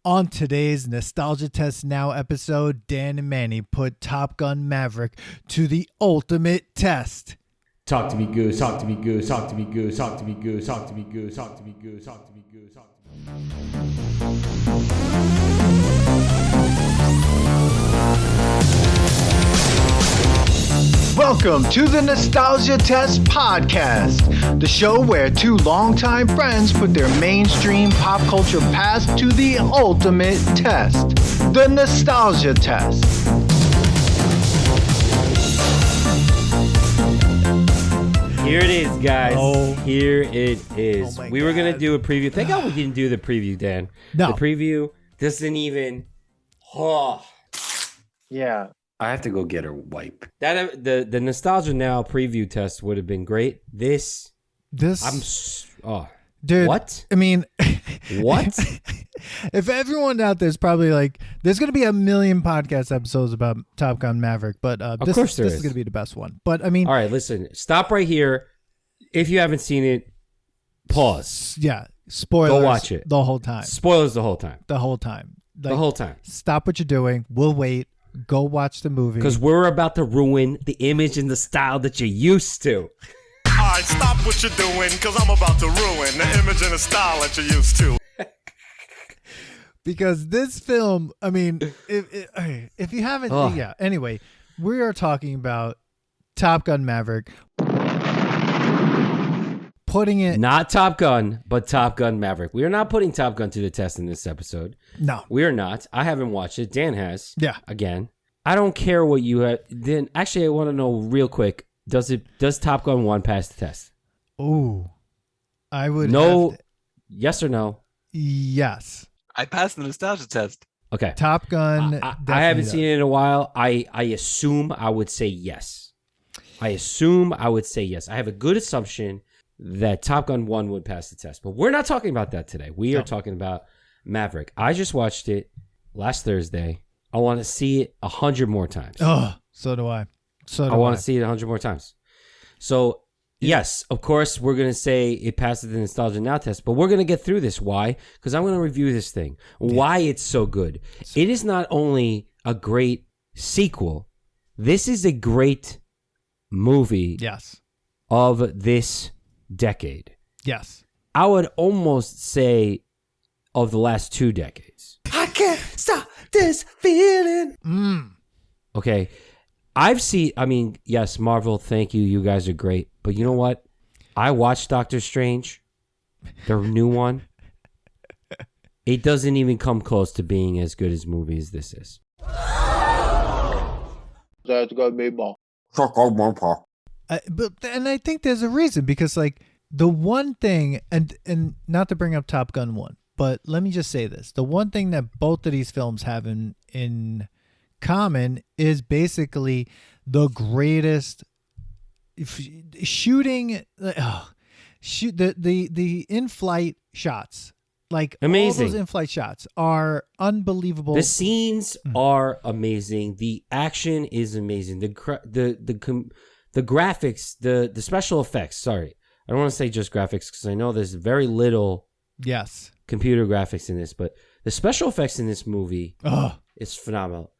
On today's Nostalgia Test Now episode, Dan and Manny put Top Gun Maverick to the ultimate test. Talk to me, Goose. Talk to me, Goose. Talk to me, Goose. Talk to me, Goose. Talk to me, Goose. Talk to me, Goose. Talk to me, Goose. Talk to me, Welcome to the Nostalgia Test Podcast, the show where two longtime friends put their mainstream pop culture past to the ultimate test, the Nostalgia Test. Here it is, guys. Oh. Here it is. Oh we were going to do a preview. Thank God we didn't do the preview, Dan. No. The preview doesn't even... Oh. Yeah. I have to go get a wipe. That the Nostalgia Now preview test would have been great. This... Dude, what? I mean... What? If everyone out there's probably like... There's going to be a million podcast episodes about Top Gun Maverick, but this is going to be the best one. But I mean... All right, listen. Stop right here. If you haven't seen it, pause. Yeah. Spoilers. Go watch it. The whole time. Spoilers the whole time. The whole time. Like, The whole time. Stop what you're doing. We'll wait. Go watch the movie. Because we're about to ruin the image and the style that you're used to. All right, stop what you're doing, because I'm about to ruin the image and the style that you're used to. Because this film, I mean, if you haven't, yeah. Anyway, we are talking about Top Gun Maverick. Putting it... Not Top Gun, but Top Gun Maverick. We are not putting Top Gun to the test in this episode. No. We are not. I haven't watched it. Dan has. Yeah. Again. I don't care what you have. Then actually, I want to know real quick. Does Top Gun 1 pass the test? Ooh. I would No. have to- Yes or no? Yes. I passed the nostalgia test. Okay. Top Gun. I haven't seen it in a while. I assume I would say yes. I have a good assumption that Top Gun 1 would pass the test. But we're not talking about that today. We are talking about Maverick. I just watched it last Thursday. I want to see it 100 more times. Oh, so do I. I want to see it 100 more times. So, yes, of course, we're going to say it passes the Nostalgia Now test, but we're going to get through this. Why? Because I'm going to review this thing. Why it's so good. It is not only a great sequel, this is a great movie Yes. of this decade. Yes. I would almost say of the last 2 decades. I can't stop this feeling. Okay. Yes, Marvel, thank you. You guys are great. But you know what? I watched Doctor Strange, the new one. It doesn't even come close to being as good as movie as this is. That's gonna be more. And I think there's a reason, because like the one thing, and not to bring up Top Gun 1, but let me just say this. The one thing that both of these films have in common is basically the greatest shooting, the in-flight shots. Like Amazing. all those in-flight shots are unbelievable. The scenes are amazing. The action is amazing. The graphics, the special effects. Sorry, I don't want to say just graphics because I know there's very little Yes. computer graphics in this, but the special effects in this movie is phenomenal.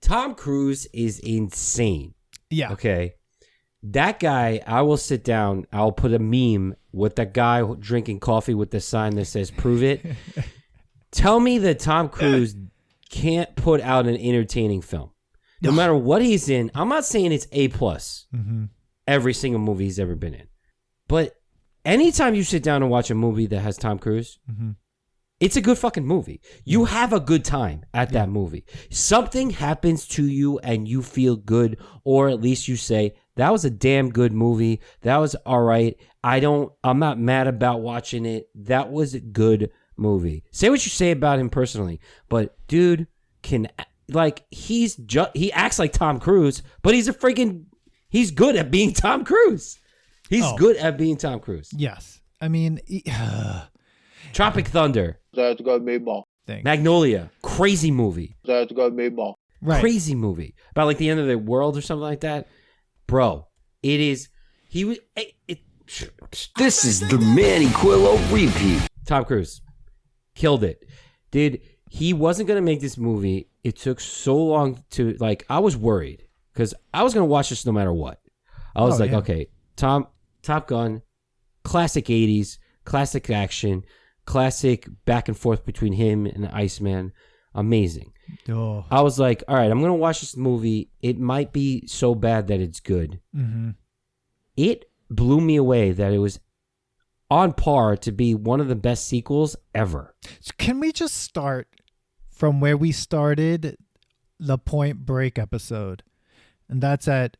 Tom Cruise is insane. Yeah. Okay. That guy, I will sit down, I'll put a meme with that guy drinking coffee with the sign that says prove it. Tell me that Tom Cruise can't put out an entertaining film. No matter what he's in. I'm not saying it's A+. Every single movie he's ever been in. But anytime you sit down and watch a movie that has Tom Cruise, it's a good fucking movie. You have a good time at that movie. Something happens to you and you feel good, or at least you say, that was a damn good movie. That was all right. I'm not mad about watching it. That was a good movie. Say what you say about him personally, but dude he acts like Tom Cruise, but he's good at being Tom Cruise. He's good at being Tom Cruise. Yes. I mean, Tropic Thunder. That's gonna be more. Magnolia. Crazy movie. That's gonna be more. Right. Crazy movie. About like the end of the world or something like that. Bro, it is. This is the Manny Quillo repeat. Tom Cruise killed it. Dude, he wasn't going to make this movie. It took so long to, like, I was worried because I was going to watch this no matter what. I was okay, Top Gun, classic 80s, classic action, classic back and forth between him and Iceman. Amazing. Oh. I was like, all right, I'm going to watch this movie. It might be so bad that it's good. Mm-hmm. It blew me away that it was on par to be one of the best sequels ever. So can we just start from where we started the Point Break episode? And that's at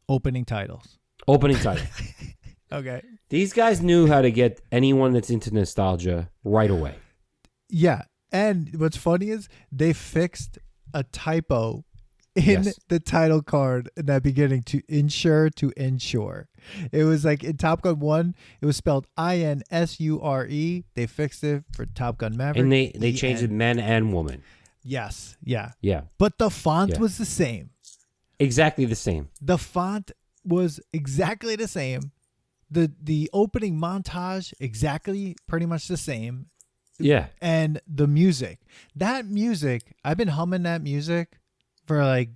opening titles. Opening title. Okay. These guys knew how to get anyone that's into nostalgia right away. Yeah. And what's funny is they fixed a typo in the title card in that beginning to ensure. It was like in Top Gun 1, it was spelled INSURE. They fixed it for Top Gun Maverick. And they changed it men and woman. Yes. Yeah. Yeah. But the font was the same. Exactly the same. The font was exactly the same. The opening montage, exactly pretty much the same. Yeah. And the music. That music, I've been humming that music for like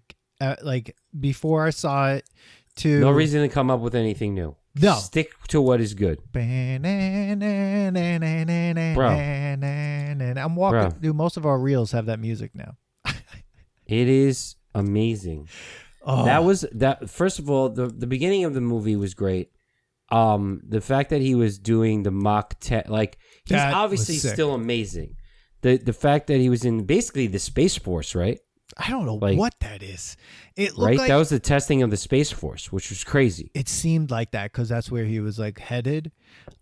before I saw it to No reason to come up with anything new. No. Stick to what is good. Bro. I'm walking. Dude, most of our reels have that music now. It is amazing. Oh. That was that. First of all, the beginning of the movie was great. The fact that he was doing the mock like he's That obviously was sick. still amazing. The fact that he was in basically the Space Force, right? I don't know Like- what that is. It looked Right? like That was the testing of the Space Force, which was crazy. it seemed like that because that's where he was like headed.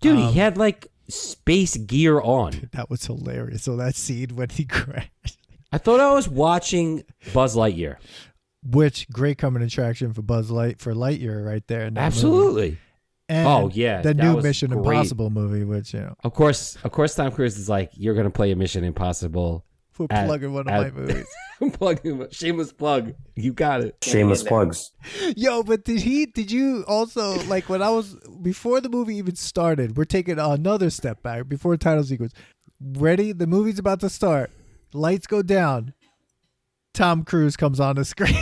Dude, he had like space gear on. That was hilarious. So that scene when he crashed, I thought I was watching Buzz Lightyear. which great coming attraction for Lightyear right there. In that movie. Absolutely. And Oh, yeah, the that new was Mission great. Impossible movie, which Of course, Tom Cruise is like, you're gonna play a Mission Impossible. we're At- plugging one of at- my movies. Shameless plug. You got it. Shameless plugs. Yo, but did you also like when I was before the movie even started? We're taking another step back before title sequence. Ready? The movie's about to start. Lights go down. Tom Cruise comes on the screen.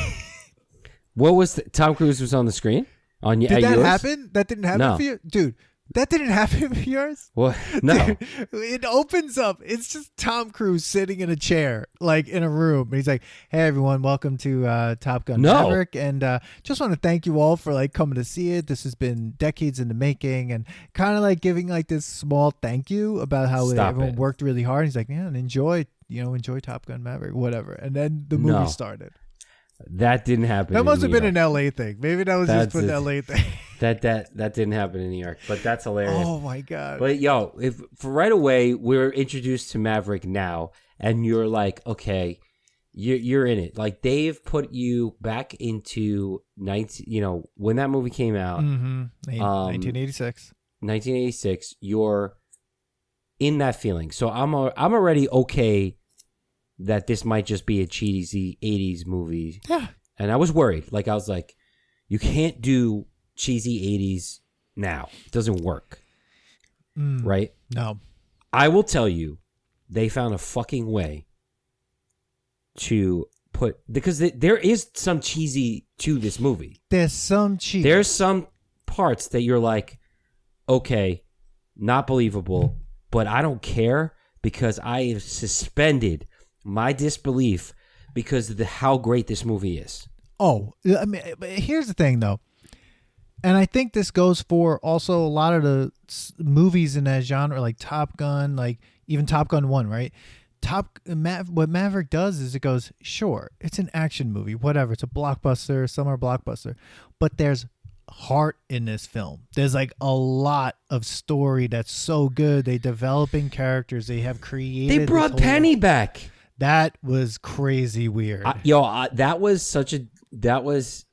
What was Tom Cruise was on the screen? On Did at that yours? happen? That didn't happen No. for you, dude. That didn't happen for yours. What? No. It opens up. It's just Tom Cruise sitting in a chair, like in a room. And he's like, "Hey everyone, welcome to Top Gun No. Maverick, and just want to thank you all for like coming to see it. This has been decades in the making, and kind of like giving like this small thank you about how Stop everyone it. worked really hard." He's like, "Yeah, and enjoy Top Gun Maverick, whatever." And then the movie No. started. That didn't happen. That must have New been York. an LA thing. Maybe that was That's just an it. LA thing. That didn't happen in New York, but that's hilarious. Oh my god. But yo, if for right away we're introduced to Maverick now, and you're like, okay, you're in it. Like they've put you back into when that movie came out, 1986. 1986. You're in that feeling. So I'm already okay that this might just be a cheesy 80s movie. Yeah. And I was worried. Like I was like, you can't do cheesy 80s now. It doesn't work. Right? No. I will tell you, they found a fucking way to put, because there is some cheesy to this movie. There's some cheese. There's some parts that you're like, okay, not believable, but I don't care because I have suspended my disbelief because of how great this movie is. Oh, I mean, but here's the thing, though. And I think this goes for also a lot of the movies in that genre, like Top Gun, like even Top Gun 1, right? What Maverick does is it goes, sure, it's an action movie, whatever. It's a blockbuster, summer blockbuster. But there's heart in this film. There's like a lot of story that's so good. They developing characters. They have created. They this brought whole- Penny back. That was crazy weird. That was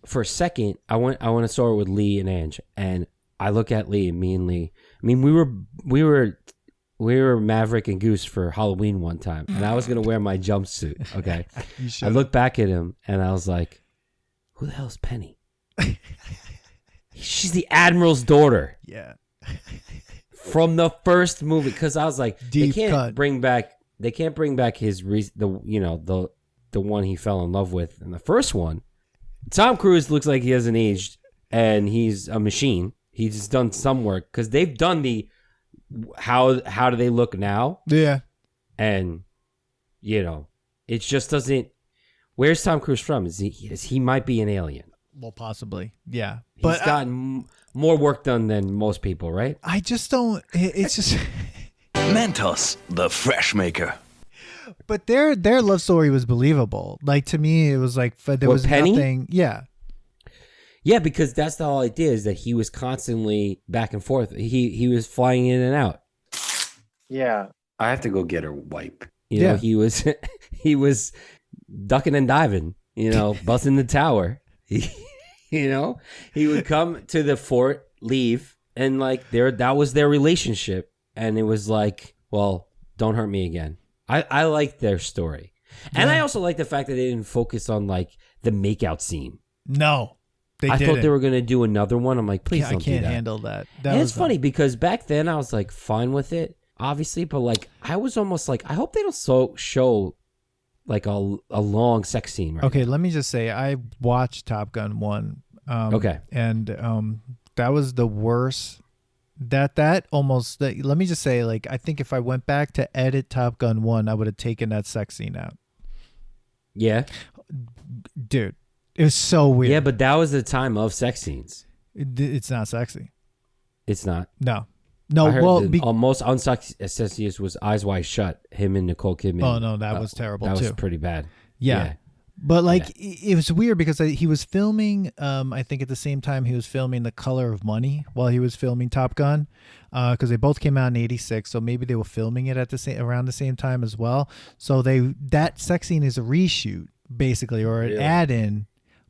for a second, I went to saw it with Lee and Ange, and I look at Lee, and me and Lee. I mean, we were Maverick and Goose for Halloween one time, and I was gonna wear my jumpsuit. Okay, I looked back at him, and I was like, "Who the hell is Penny?" She's the Admiral's daughter. Yeah. from the first movie, because I was like, Deep they can't cut. bring back his the one he fell in love with in the first one. Tom Cruise looks like he hasn't aged, and he's a machine. He's just done some work because they've done the how do they look now, Yeah. and it just doesn't. Where's Tom Cruise from? He might be an alien. Well, possibly. Yeah. He's gotten more work done than most people, right? I just don't. It's just. Mentos, the fresh maker. But their love story was believable. Like, to me, it was like there was Penny? nothing. Yeah. Yeah, because that's the whole idea, is that he was constantly back and forth. He was flying in and out. Yeah. I have to go get her wipe. He was ducking and diving, busting the tower. He would come to the fort, leave, and that was their relationship. And it was like, well, don't hurt me again. I like their story. And I also like the fact that they didn't focus on the makeout scene. No. I thought they were going to do another one. I'm like, please don't do that. I can't handle that. And it's funny because back then I was fine with it, obviously, but I was almost I hope they don't show a long sex scene. Right Okay, now. let me just say, I watched Top Gun 1. Okay. And that was the worst. Let me just say, I think if I went back to edit Top Gun 1, I would have taken that sex scene out. Yeah. Dude, it was so weird. Yeah, but that was the time of sex scenes. It's not sexy. It's not. No, I heard well, the most unsexiest was Eyes Wide Shut. Him and Nicole Kidman. Oh no, that was terrible that too. was pretty bad. Yeah. But it was weird because he was filming. I think at the same time he was filming The Color of Money while he was filming Top Gun, because they both came out in '86. So maybe they were filming it at around the same time as well. So that sex scene is a reshoot basically, or an add-in.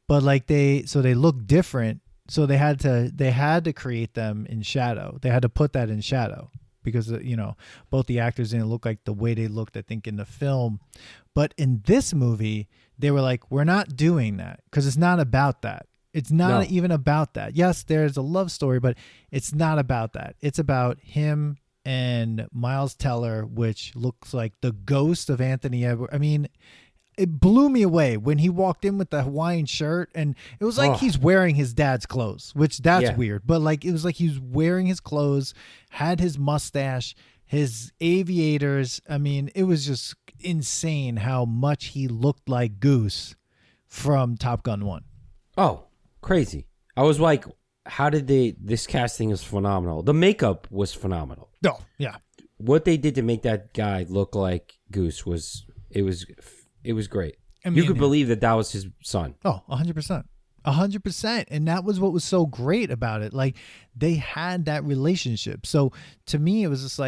But they look different. So they had to create them in shadow. They had to put that in shadow because both the actors didn't look like the way they looked, I think, in the film. But in this movie, they were like, we're not doing that because it's not about that. It's not even about that. Yes, there's a love story, but it's not about that. It's about him and Miles Teller, which looks like the ghost of Anthony Edwards. I mean, it blew me away when he walked in with the Hawaiian shirt, and it was like he's wearing his dad's clothes, which that's weird. But it was like he was wearing his clothes, had his mustache, his aviators. I mean, it was just insane how much he looked like Goose from Top Gun 1. Oh, crazy. I was like, how did this casting is phenomenal. The makeup was phenomenal. Oh, yeah. What they did to make that guy look like Goose was great. You could believe that was his son. Oh, 100%. 100%. And that was what was so great about it. They had that relationship. So to me, it was just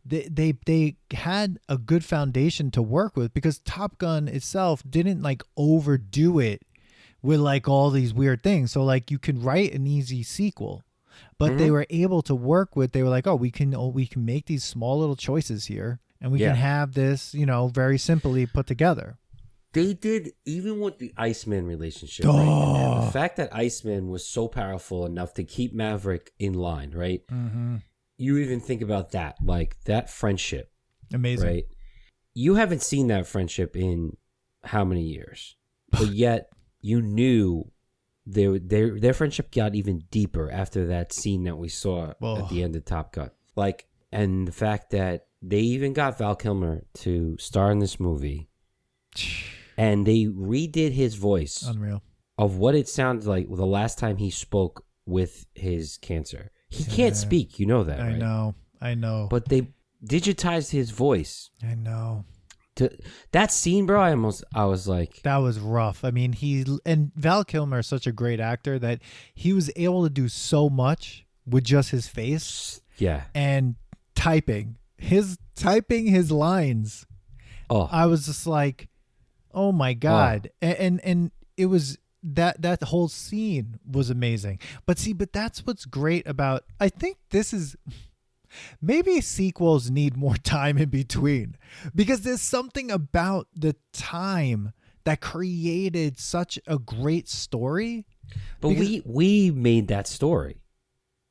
they had a good foundation to work with, because Top Gun itself didn't overdo it with all these weird things. So you can write an easy sequel, but they were able to work with, they were like, we can make these small little choices here, and we can have this, very simply put together. They did, even with the Iceman relationship, right? And the fact that Iceman was so powerful enough to keep Maverick in line, right? Mm-hmm. You even think about that, that friendship. Amazing. Right? You haven't seen that friendship in how many years? But yet, you knew their friendship got even deeper after that scene that we saw at the end of Top Gun. And the fact that they even got Val Kilmer to star in this movie. And they redid his voice. Unreal. Of what it sounded like the last time he spoke with his cancer. He can't speak, you know that, right? I know. But they digitized his voice. I know. That scene, bro, I was like... That was rough. I mean, and Val Kilmer is such a great actor that he was able to do so much with just his face. Yeah. And typing his lines. Oh. I was just like, oh my God. And it was that whole scene was amazing. But that's what's great about, I think this is, maybe sequels need more time in between, because there's something about the time that created such a great story. But we made that story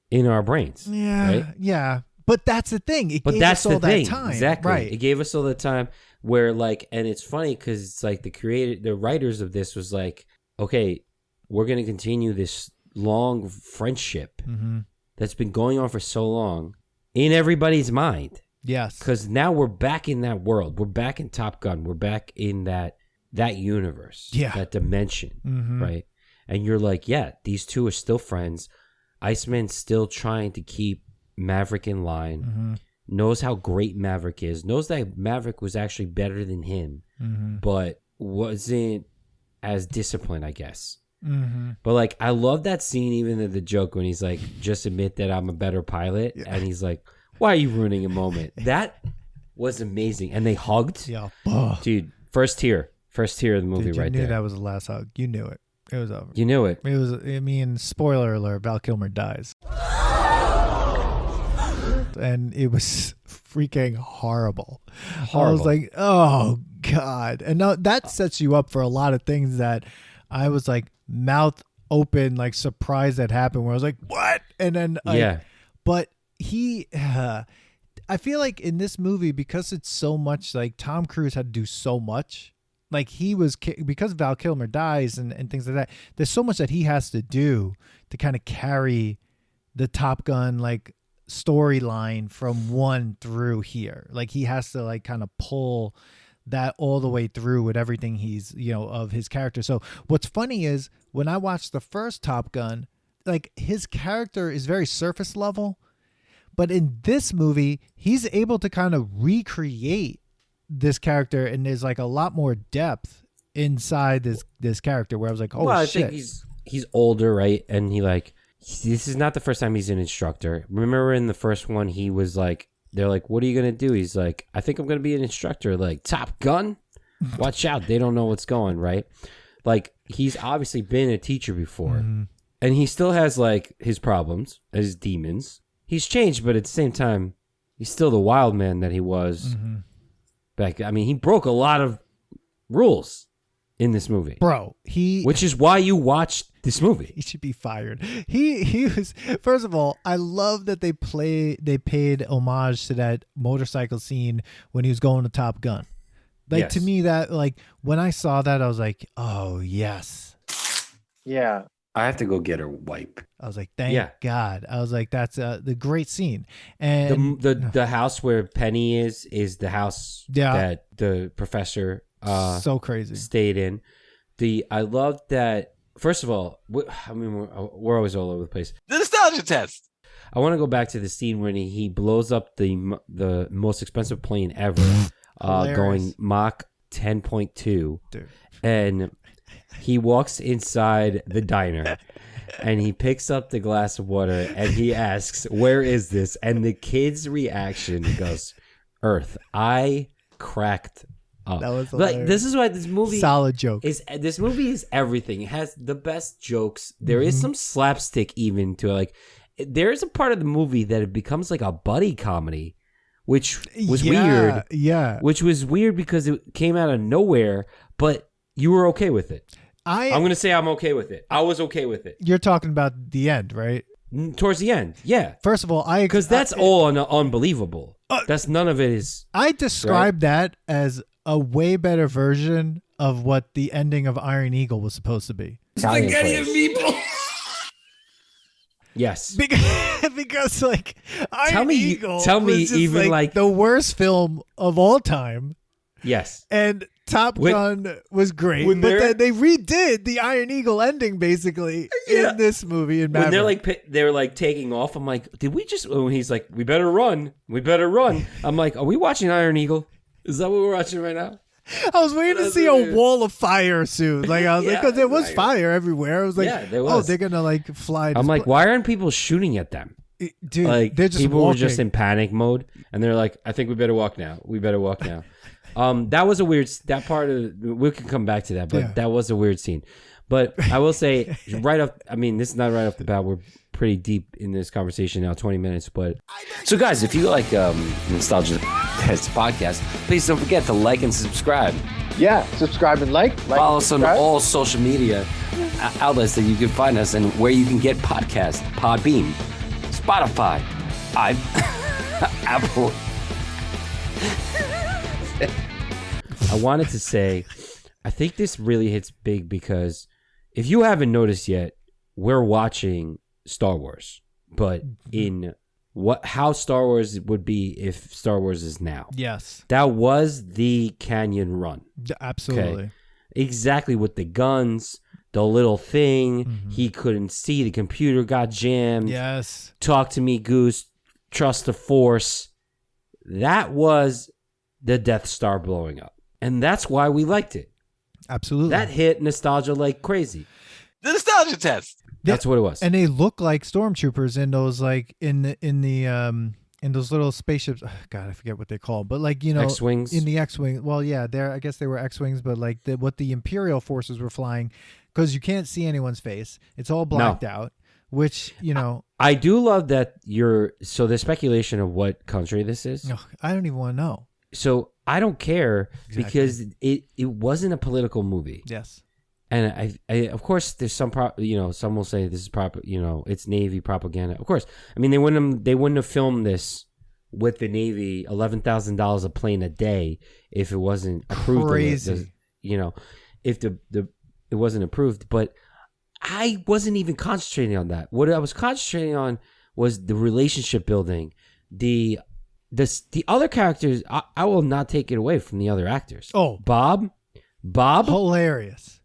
in our brains. Yeah. Right? Yeah. But that's the thing. It But gave that's us all the thing. that time. Exactly. Right. It gave us all the time where like, and it's funny because it's like the writers of this was like, okay, we're going to continue this long friendship that's been going on for so long in everybody's mind. Yes. Because now we're back in that world. We're back in Top Gun. We're back in that universe. Yeah. That dimension. Right. And you're like, yeah, these two are still friends. Iceman's still trying to keep Maverick in line. Knows how great Maverick is. Knows that Maverick was actually better than him. But wasn't as disciplined, I guess. But like, I love that scene, even the joke when he's like, just admit that I'm a better pilot. Yeah. And he's like, why are you ruining a moment? That was amazing. And they hugged. Yeah. Dude, first tear of the movie. Dude, right there. You knew that was the last hug. You knew it. It was over. You knew it. It was, I mean, spoiler alert, Val Kilmer dies. And it was freaking horrible. I was like, oh, God. And now that sets you up for a lot of things that I was like mouth open, like surprised that happened, where I was like, what? And then, but I feel like in this movie, because it's so much like Tom Cruise had to do so much. Like because Val Kilmer dies and things like that, there's so much that he has to do to kind of carry the Top Gun like storyline from 1 through here. Like he has to like kind of pull that all the way through with everything he's, of his character. So what's funny is when I watched the first Top Gun, like his character is very surface level, but in this movie, he's able to kind of recreate this character, and there's like a lot more depth inside this character where I was like, oh, well, shit. I think he's older, right? And this is not the first time he's an instructor. Remember in the first one, he was like, they're like, what are you going to do? He's like, I think I'm going to be an instructor. Like, Top Gun? Watch out. They don't know what's going, right? Like, he's obviously been a teacher before. And he still has like his problems, his demons. He's changed, but at the same time, he's still the wild man that he was. I mean, he broke a lot of rules in this movie, bro. Which is why you watched this movie. He should be fired. He was. First of all, I love that they paid homage to that motorcycle scene when he was going to Top Gun. Like to me, that like when I saw that, I was like, oh yes, yeah. I have to go get a wipe. I was like, thank God. I was like, that's the great scene. And the house where Penny is the house that the professor so crazy stayed in. I love that. First of all, I mean, we're always all over the place. The nostalgia test. I want to go back to the scene when he blows up the most expensive plane ever, going Mach 10.2, and he walks inside the diner and he picks up the glass of water and he asks, where is this? And the kid's reaction goes, Earth. I cracked up. That was like, this is why this movie solid joke this movie is everything. It has the best jokes. There is some slapstick even to it. Like, there is a part of the movie that it becomes like a buddy comedy, which was weird. Yeah. Which was weird because it came out of nowhere, but you were okay with it. I'm going to say I'm okay with it. I was okay with it. You're talking about the end, right? Towards the end, yeah. First of all, because that's all unbelievable. That's none of it is. I describe that as a way better version of what the ending of Iron Eagle was supposed to be. Spaghetti and meatballs. Yes, because like Iron Eagle tell me was just even like the worst film of all time. Yes, and Top Gun was great, but then they redid the Iron Eagle ending basically in this movie. In Maverick. When they're like taking off, I'm like, did we just? When he's like, we better run. I'm like, are we watching Iron Eagle? Is that what we're watching right now? I was waiting to see a wall of fire soon. Like I was like, because there was fire everywhere. I was like, there was. Oh, they're gonna like fly. I'm like, why aren't people shooting at them? Dude, like they're just people walking. were just in panic mode, and they're like, I think we better walk now. That was a weird. That part of we can come back to that, but that was a weird scene. But I will say right off. I mean, this is not right off the bat. We're pretty deep in this conversation now, 20 minutes. But so, guys, if you like Nostalgia Test podcast, please don't forget to like and subscribe. Yeah, subscribe and like. Follow us on all social media outlets that you can find us and where you can get podcasts: Podbean, Spotify. Apple. I wanted to say, I think this really hits big because if you haven't noticed yet, we're watching Star Wars, but in how Star Wars would be if Star Wars is now. Yes. That was the Canyon Run. Absolutely. Okay? Exactly, with the guns, the little thing, he couldn't see, the computer got jammed. Yes. Talk to me, Goose. Trust the Force. That was the Death Star blowing up. And that's why we liked it. Absolutely. That hit nostalgia like crazy. The nostalgia test. That's what it was. And they look like stormtroopers in those like in those little spaceships. God, I forget what they're called, but like, you know, X-Wings? In the X-wing. Well, yeah, I guess they were X-Wings, but like what the Imperial forces were flying, because you can't see anyone's face. It's all blacked out, which, you know. I do love that so there's speculation of what country this is. I don't even want to know. So I don't care because Exactly. it wasn't a political movie. Yes. And I of course there's some some will say this is it's Navy propaganda. Of course. I mean they wouldn't have filmed this with the Navy $11,000 a plane a day if it wasn't approved. Crazy. If it wasn't approved, but I wasn't even concentrating on that. What I was concentrating on was the relationship building, the other characters. I will not take it away from the other actors. Oh, Bob, hilarious.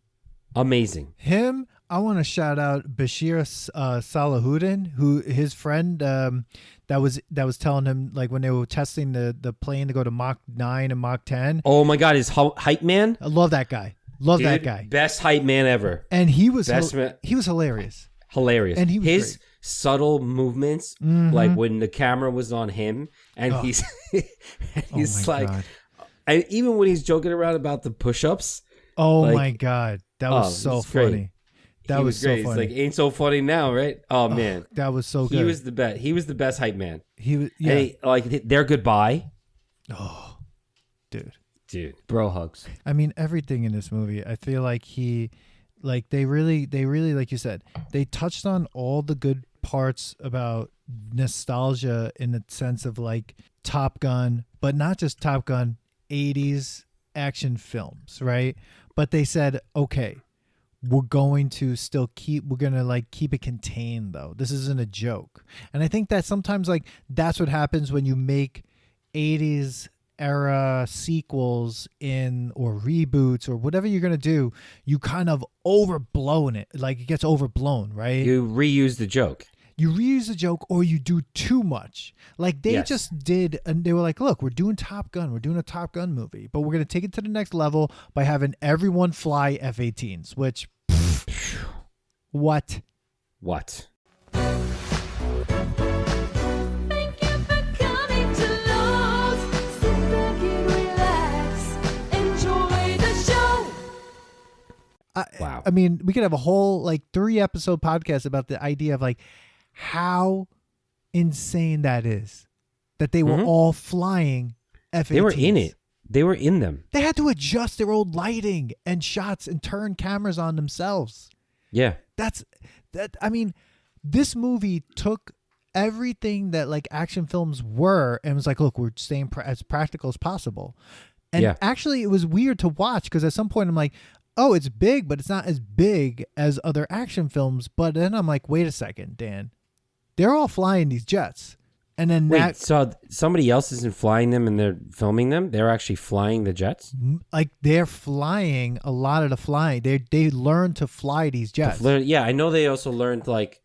Amazing. Him, I want to shout out Bashir Salahuddin, who his friend that was telling him, like, when they were testing the plane to go to Mach 9 and Mach 10. Oh my God, his hype man. I love that guy. Love Dude, that guy. Best hype man ever. And he was He was hilarious. Hilarious. And he was his great. subtle movements, like when the camera was on him, and he's Oh my like, God. and even when he's joking around about the push-ups. Oh like, my God, that was so it's great. funny. That he was so great. funny. It's like, ain't so funny now, right? Oh man, that was so good. he was the best. He was the best hype man. He was, yeah. And their goodbye. Oh, dude. Bro hugs. I mean, everything in this movie, I feel like they really, like you said, they touched on all the good parts about nostalgia in the sense of like Top Gun, but not just Top Gun, 80s action films, right? But they said, okay, we're going to keep it contained though. This isn't a joke. And I think that sometimes like that's what happens when you make 80s era sequels or reboots or whatever you're going to do, you kind of overblown it. Like it gets overblown, right? You reuse the joke. You reuse the joke or you do too much. Like they just did, and they were like, look, we're doing Top Gun. We're doing a Top Gun movie, but we're going to take it to the next level by having everyone fly F-18s, which, what? Wow. I mean, we could have a whole like 3-episode podcast about the idea of like how insane that is, that they were all flying F-18s. They were in it. They were in them. They had to adjust their old lighting and shots and turn cameras on themselves. Yeah. I mean, this movie took everything that like action films were and was like, look, we're staying as practical as possible. And actually it was weird to watch because at some point I'm like, oh, it's big, but it's not as big as other action films. But then I'm like, wait a second, Dan. They're all flying these jets. And then so somebody else isn't flying them and they're filming them? They're actually flying the jets? like they're flying a lot of the flying. They learn to fly these jets. Yeah, I know they also learned like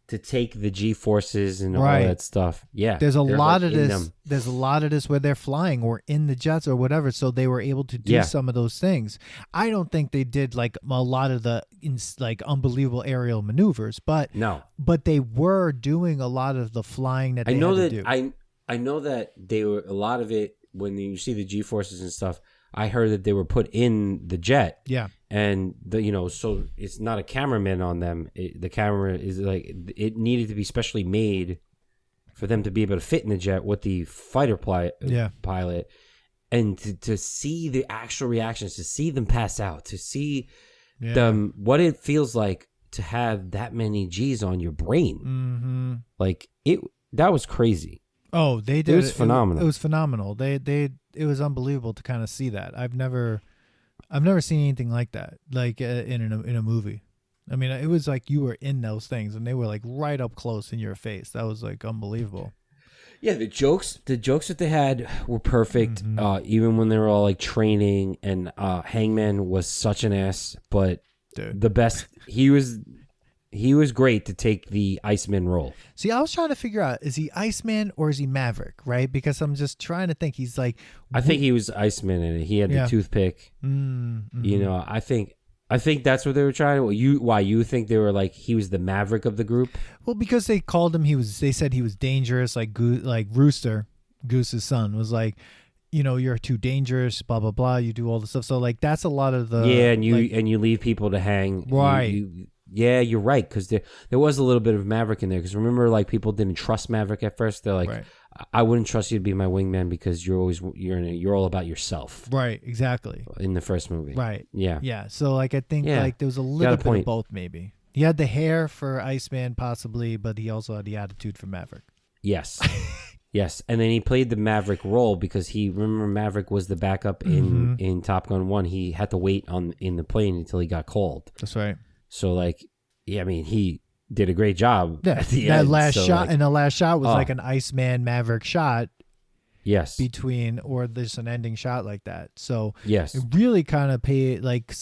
to take the G-forces and all that stuff. Yeah. There's a lot like of this. There's a lot of this where they're flying or in the jets or whatever, so they were able to do some of those things. I don't think they did like a lot of the like unbelievable aerial maneuvers, but they were doing a lot of the flying that they had to do. I know that they were a lot of it when you see the G-forces and stuff. I heard that they were put in the jet. Yeah. And so it's not a cameraman on them. The camera is like, it needed to be specially made for them to be able to fit in the jet with the fighter pilot, and to see the actual reactions, to see them pass out, to see them, what it feels like to have that many G's on your brain. Mm-hmm. Like that was crazy. Oh, they did. It was phenomenal. It was phenomenal. It was unbelievable to kind of see that. I've never seen anything like that, like in a movie. I mean, it was like you were in those things, and they were like right up close in your face. That was like unbelievable. Yeah, the jokes that they had were perfect. Even when they were all like training, and Hangman was such an ass, but Dude. the best. He was great to take the Iceman role. See, I was trying to figure out, is he Iceman or is he Maverick, right? Because I'm just trying to think. He's like, I think he was Iceman, and he had the toothpick. You know, I think that's what they were trying to. Why you think they were like he was the Maverick of the group? Well, because they called him. They said he was dangerous, like Rooster, Goose's son, was like, you know, you're too dangerous, blah blah blah. You do all the stuff. So like that's a lot of the and you leave people to hang, right? Yeah, you're right, because there was a little bit of Maverick in there. Because remember, like people didn't trust Maverick at first. They're like, right. I wouldn't trust you to be my wingman because you're all about yourself. Right, exactly. In the first movie. Right. Yeah. Yeah. So like I think like there was a little bit of both maybe. He had the hair for Iceman possibly, but he also had the attitude for Maverick. Yes. Yes. And then he played the Maverick role because remember Maverick was the backup in Top Gun 1. He had to wait in the plane until he got called. That's right. So like, yeah, I mean, he did a great job. Yeah, at the that end. last So, shot, like, and the last shot was like an Iceman Maverick shot. Yes. Or there's an ending shot like that. So yes, it really kind of paid like paid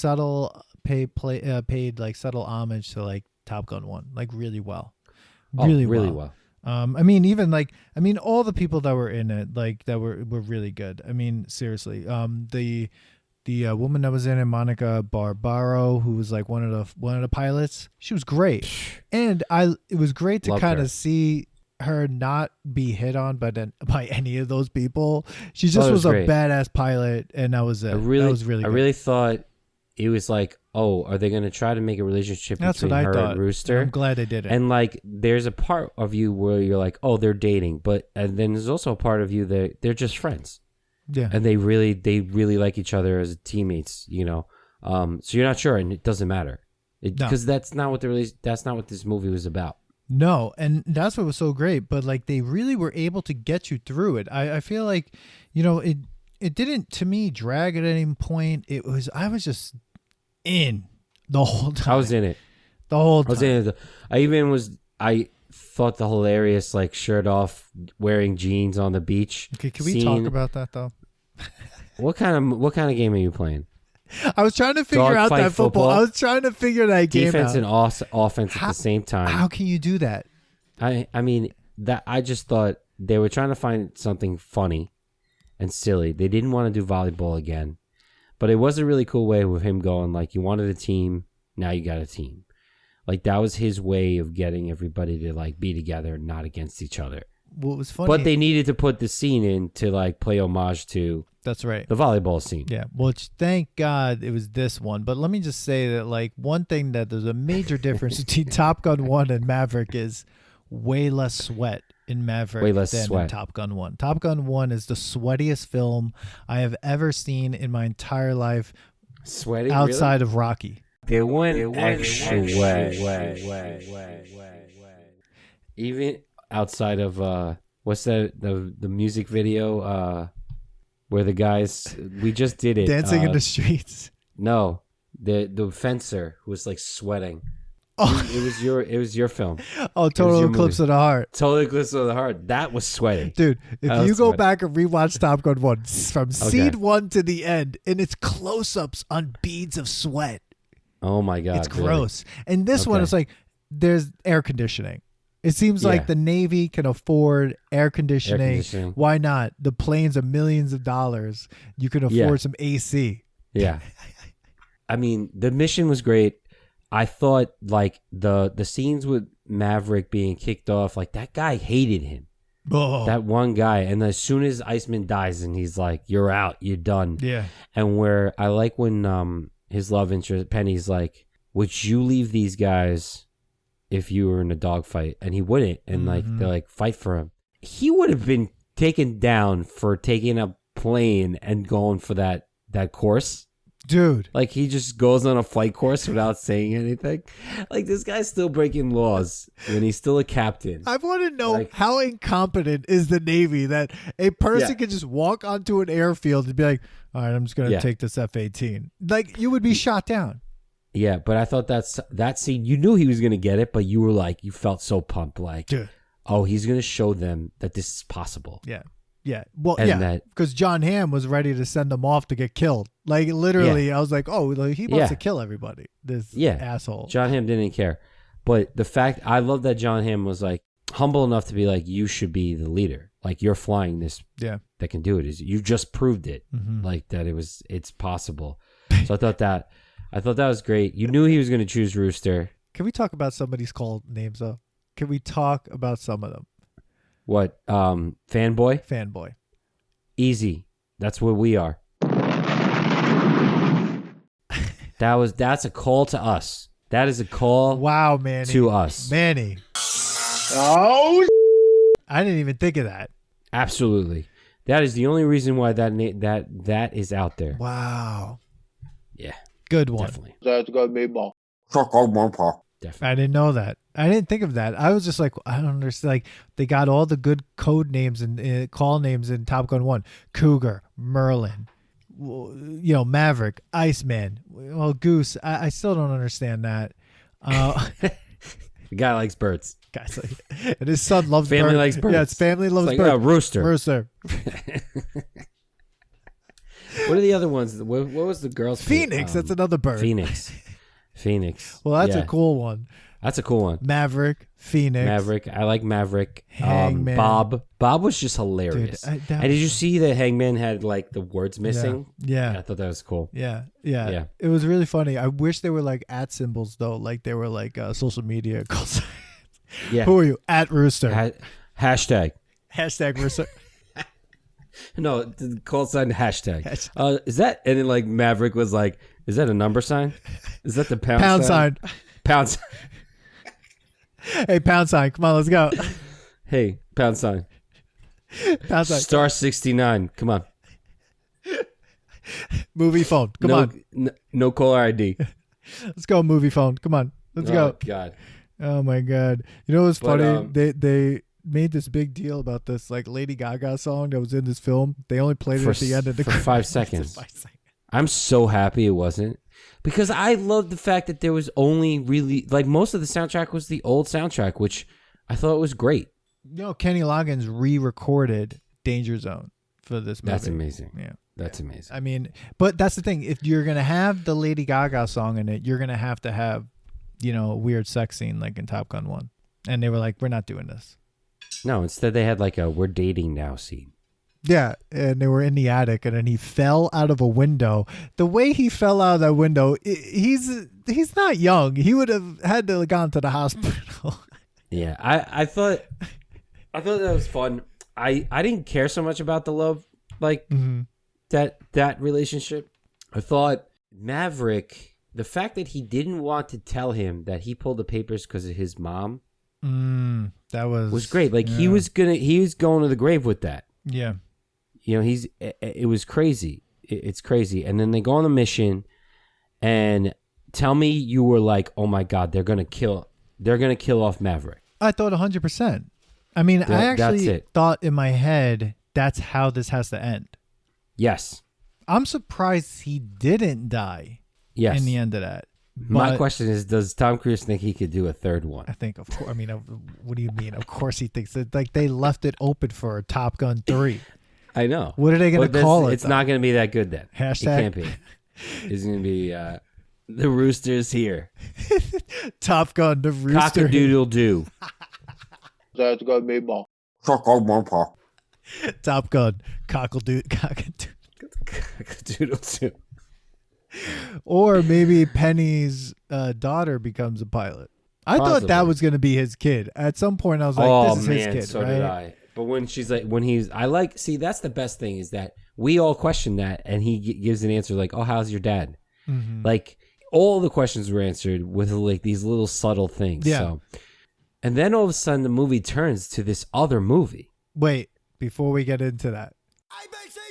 like subtle homage to like Top Gun 1, like really well, really well. I mean, even like all the people that were in it, like that were really good. I mean, seriously, the woman that was in it, Monica Barbaro, who was like one of the pilots, she was great, and it was great to kind of see her not be hit on by any of those people. She just was a badass pilot, and that was it. That was really good. I really thought it was like, oh, are they going to try to make a relationship between her and Rooster? I'm glad they did it. And like, there's a part of you where you're like, oh, they're dating, and then there's also a part of you that they're just friends. Yeah, and they really like each other as teammates, you know. So you're not sure, and it doesn't matter because that's not what this movie was about. No, and that's what was so great. But like, they really were able to get you through it. I feel like, you know, it didn't to me drag at any point. I was just in the whole time. I was in it the whole time. I was in it. I thought the hilarious like shirt off, wearing jeans on the beach. Okay, can we talk about that though? What kind of game are you playing? I was trying to figure out that football. I was trying to figure that game out. Defense and offense at the same time. How can you do that? I mean that I just thought they were trying to find something funny and silly. They didn't want to do volleyball again, but it was a really cool way with him going like, you wanted a team, now you got a team. Like that was his way of getting everybody to like be together, not against each other. What was funny, but they needed to put the scene in to like play homage to. That's right. The volleyball scene. Yeah. Which thank God it was this one. But let me just say that like one thing that there's a major difference between Top Gun 1 and Maverick is way less sweat in Maverick than in Top Gun 1. Top Gun 1 is the sweatiest film I have ever seen in my entire life. Sweaty outside of Rocky. It went extra wet. Even outside of what's that the music video where the guys we just did it dancing in the streets. No, the fencer who was like sweating. Oh, it was your film. Oh, Total Eclipse of the Heart. Total Eclipse of the Heart. That was sweating, dude. If you go back and rewatch Top Gun 1 from scene 1 to the end, and it's close-ups on beads of sweat. Oh my god, it's gross. And this one is like there's air conditioning. It seems like the Navy can afford air conditioning. Why not? The planes are millions of dollars. You can afford some AC. Yeah. I mean, the mission was great. I thought like the scenes with Maverick being kicked off, like that guy hated him. Oh. That one guy. And as soon as Iceman dies and he's like, you're out, you're done. Yeah. And where I like when his love interest, Penny's like, would you leave these guys if you were in a dogfight? And he wouldn't. And like they're like, fight for him. He would have been taken down for taking a plane and going for that course. Dude. Like, he just goes on a flight course without saying anything. Like, this guy's still breaking laws when he's still a captain. I want to know Like- how incompetent is the Navy that a person can just walk onto an airfield and be like, all right, I'm just going to take this F-18. Like, you would be shot down. Yeah, but I thought that scene, you knew he was going to get it, but you were like, you felt so pumped. Like, Dude. oh, he's going to show them that this is possible. Yeah. Yeah. Well, And yeah. that- Because John Hamm was ready to send them off to get killed. Like, literally, I was like, oh, like, he wants to kill everybody. This asshole. John Hamm didn't care. But the fact, I love that John Hamm was like humble enough to be like, you should be the leader. Like, you're flying this that can do it. You just proved it. Like, that it's possible. So I thought that was great. You knew he was going to choose Rooster. Can we talk about somebody's called names, though? Can we talk about some of them? What? Fanboy? Fanboy. Easy. That's what we are. That's a call to us. That is a call Wow, Manny. to us. Manny. Oh, I didn't even think of that. Absolutely. That is the only reason why that is out there. Wow. Yeah. Good one. Definitely. that's gonna be more. Definitely. I didn't know that. I didn't think of that. I was just like, I don't understand. Like, they got all the good code names and call names in Top Gun 1. Cougar, Merlin, Maverick, Iceman. Well, Goose. I still don't understand that. The guy likes birds. Guys, like, and his son loves Family birds. likes birds. Yeah, it's family loves It's like birds. Rooster. Rooster. What are the other ones? What was the girl's name? Phoenix. That's another bird. Phoenix. Well, that's Yeah. a cool one. That's a cool one. Maverick, Phoenix. Maverick. I like Maverick. Hangman. Bob was just hilarious. Dude, and did you see that Hangman had like the words missing? Yeah. I thought that was cool. Yeah. Yeah. It was really funny. I wish they were like at symbols though, like they were like social media calls. Yeah. Who are you? At Rooster. Hashtag. Hashtag Rooster. No, the call sign hashtag. Is that, and then like Maverick was like, is that a number sign? Is that the pound sign? Pound sign. Hey, pound sign. Come on, let's go. Hey, pound sign. Pound sign. Star 69. Come on. Movie phone. Come on. No caller ID. Let's go, movie phone. Come on. Let's go. God. Oh my God. You know what's But, funny? They made this big deal about this like Lady Gaga song that was in this film. They only played it at the end of the for 5 seconds. I'm so happy it wasn't, because I love the fact that there was only really like most of the soundtrack was the old soundtrack, which I thought was great. Kenny Loggins re-recorded Danger Zone for this movie. That's amazing. Yeah. That's amazing. I mean, but that's the thing. If you're going to have the Lady Gaga song in it, you're going to have, a weird sex scene like in Top Gun 1. And they were like, we're not doing this. No, instead they had like a "we're dating now" scene. Yeah, and they were in the attic, and then he fell out of a window. The way he fell out of that window, he's not young. He would have had to have gone to the hospital. Yeah, I thought that was fun. I didn't care so much about the love, like that relationship. I thought Maverick, the fact that he didn't want to tell him that he pulled the papers because of his mom, that was great. Like he was going to the grave with that. Yeah. It was crazy. It's crazy. And then they go on the mission, and tell me you were like, oh my God, they're gonna kill off Maverick. I thought 100%. I mean, I actually thought in my head that's how this has to end. Yes. I'm surprised he didn't die. Yes. In the end of that. My question is, does Tom Cruise think he could do a third one? I think, of course. I mean, what do you mean? Of course he thinks that. Like, they left it open for Top Gun 3. I know. What are they going to call it? It's not going to be that good then. Hashtag. It can't be. It's going to be the Rooster's here. Top Gun, the Rooster. Cock-a-doodle-doo. That's gonna be more. Top Gun, Cock-a-doodle-doo. Or maybe Penny's daughter becomes a pilot. I thought that was going to be his kid. At some point, I was like, this is his kid, so right? did I. But when she's like, see, that's the best thing is that we all question that, and he gives an answer like, oh, how's your dad? Mm-hmm. Like, all the questions were answered with like these little subtle things. Yeah. So. And then all of a sudden, the movie turns to this other movie. Wait, before we get into that.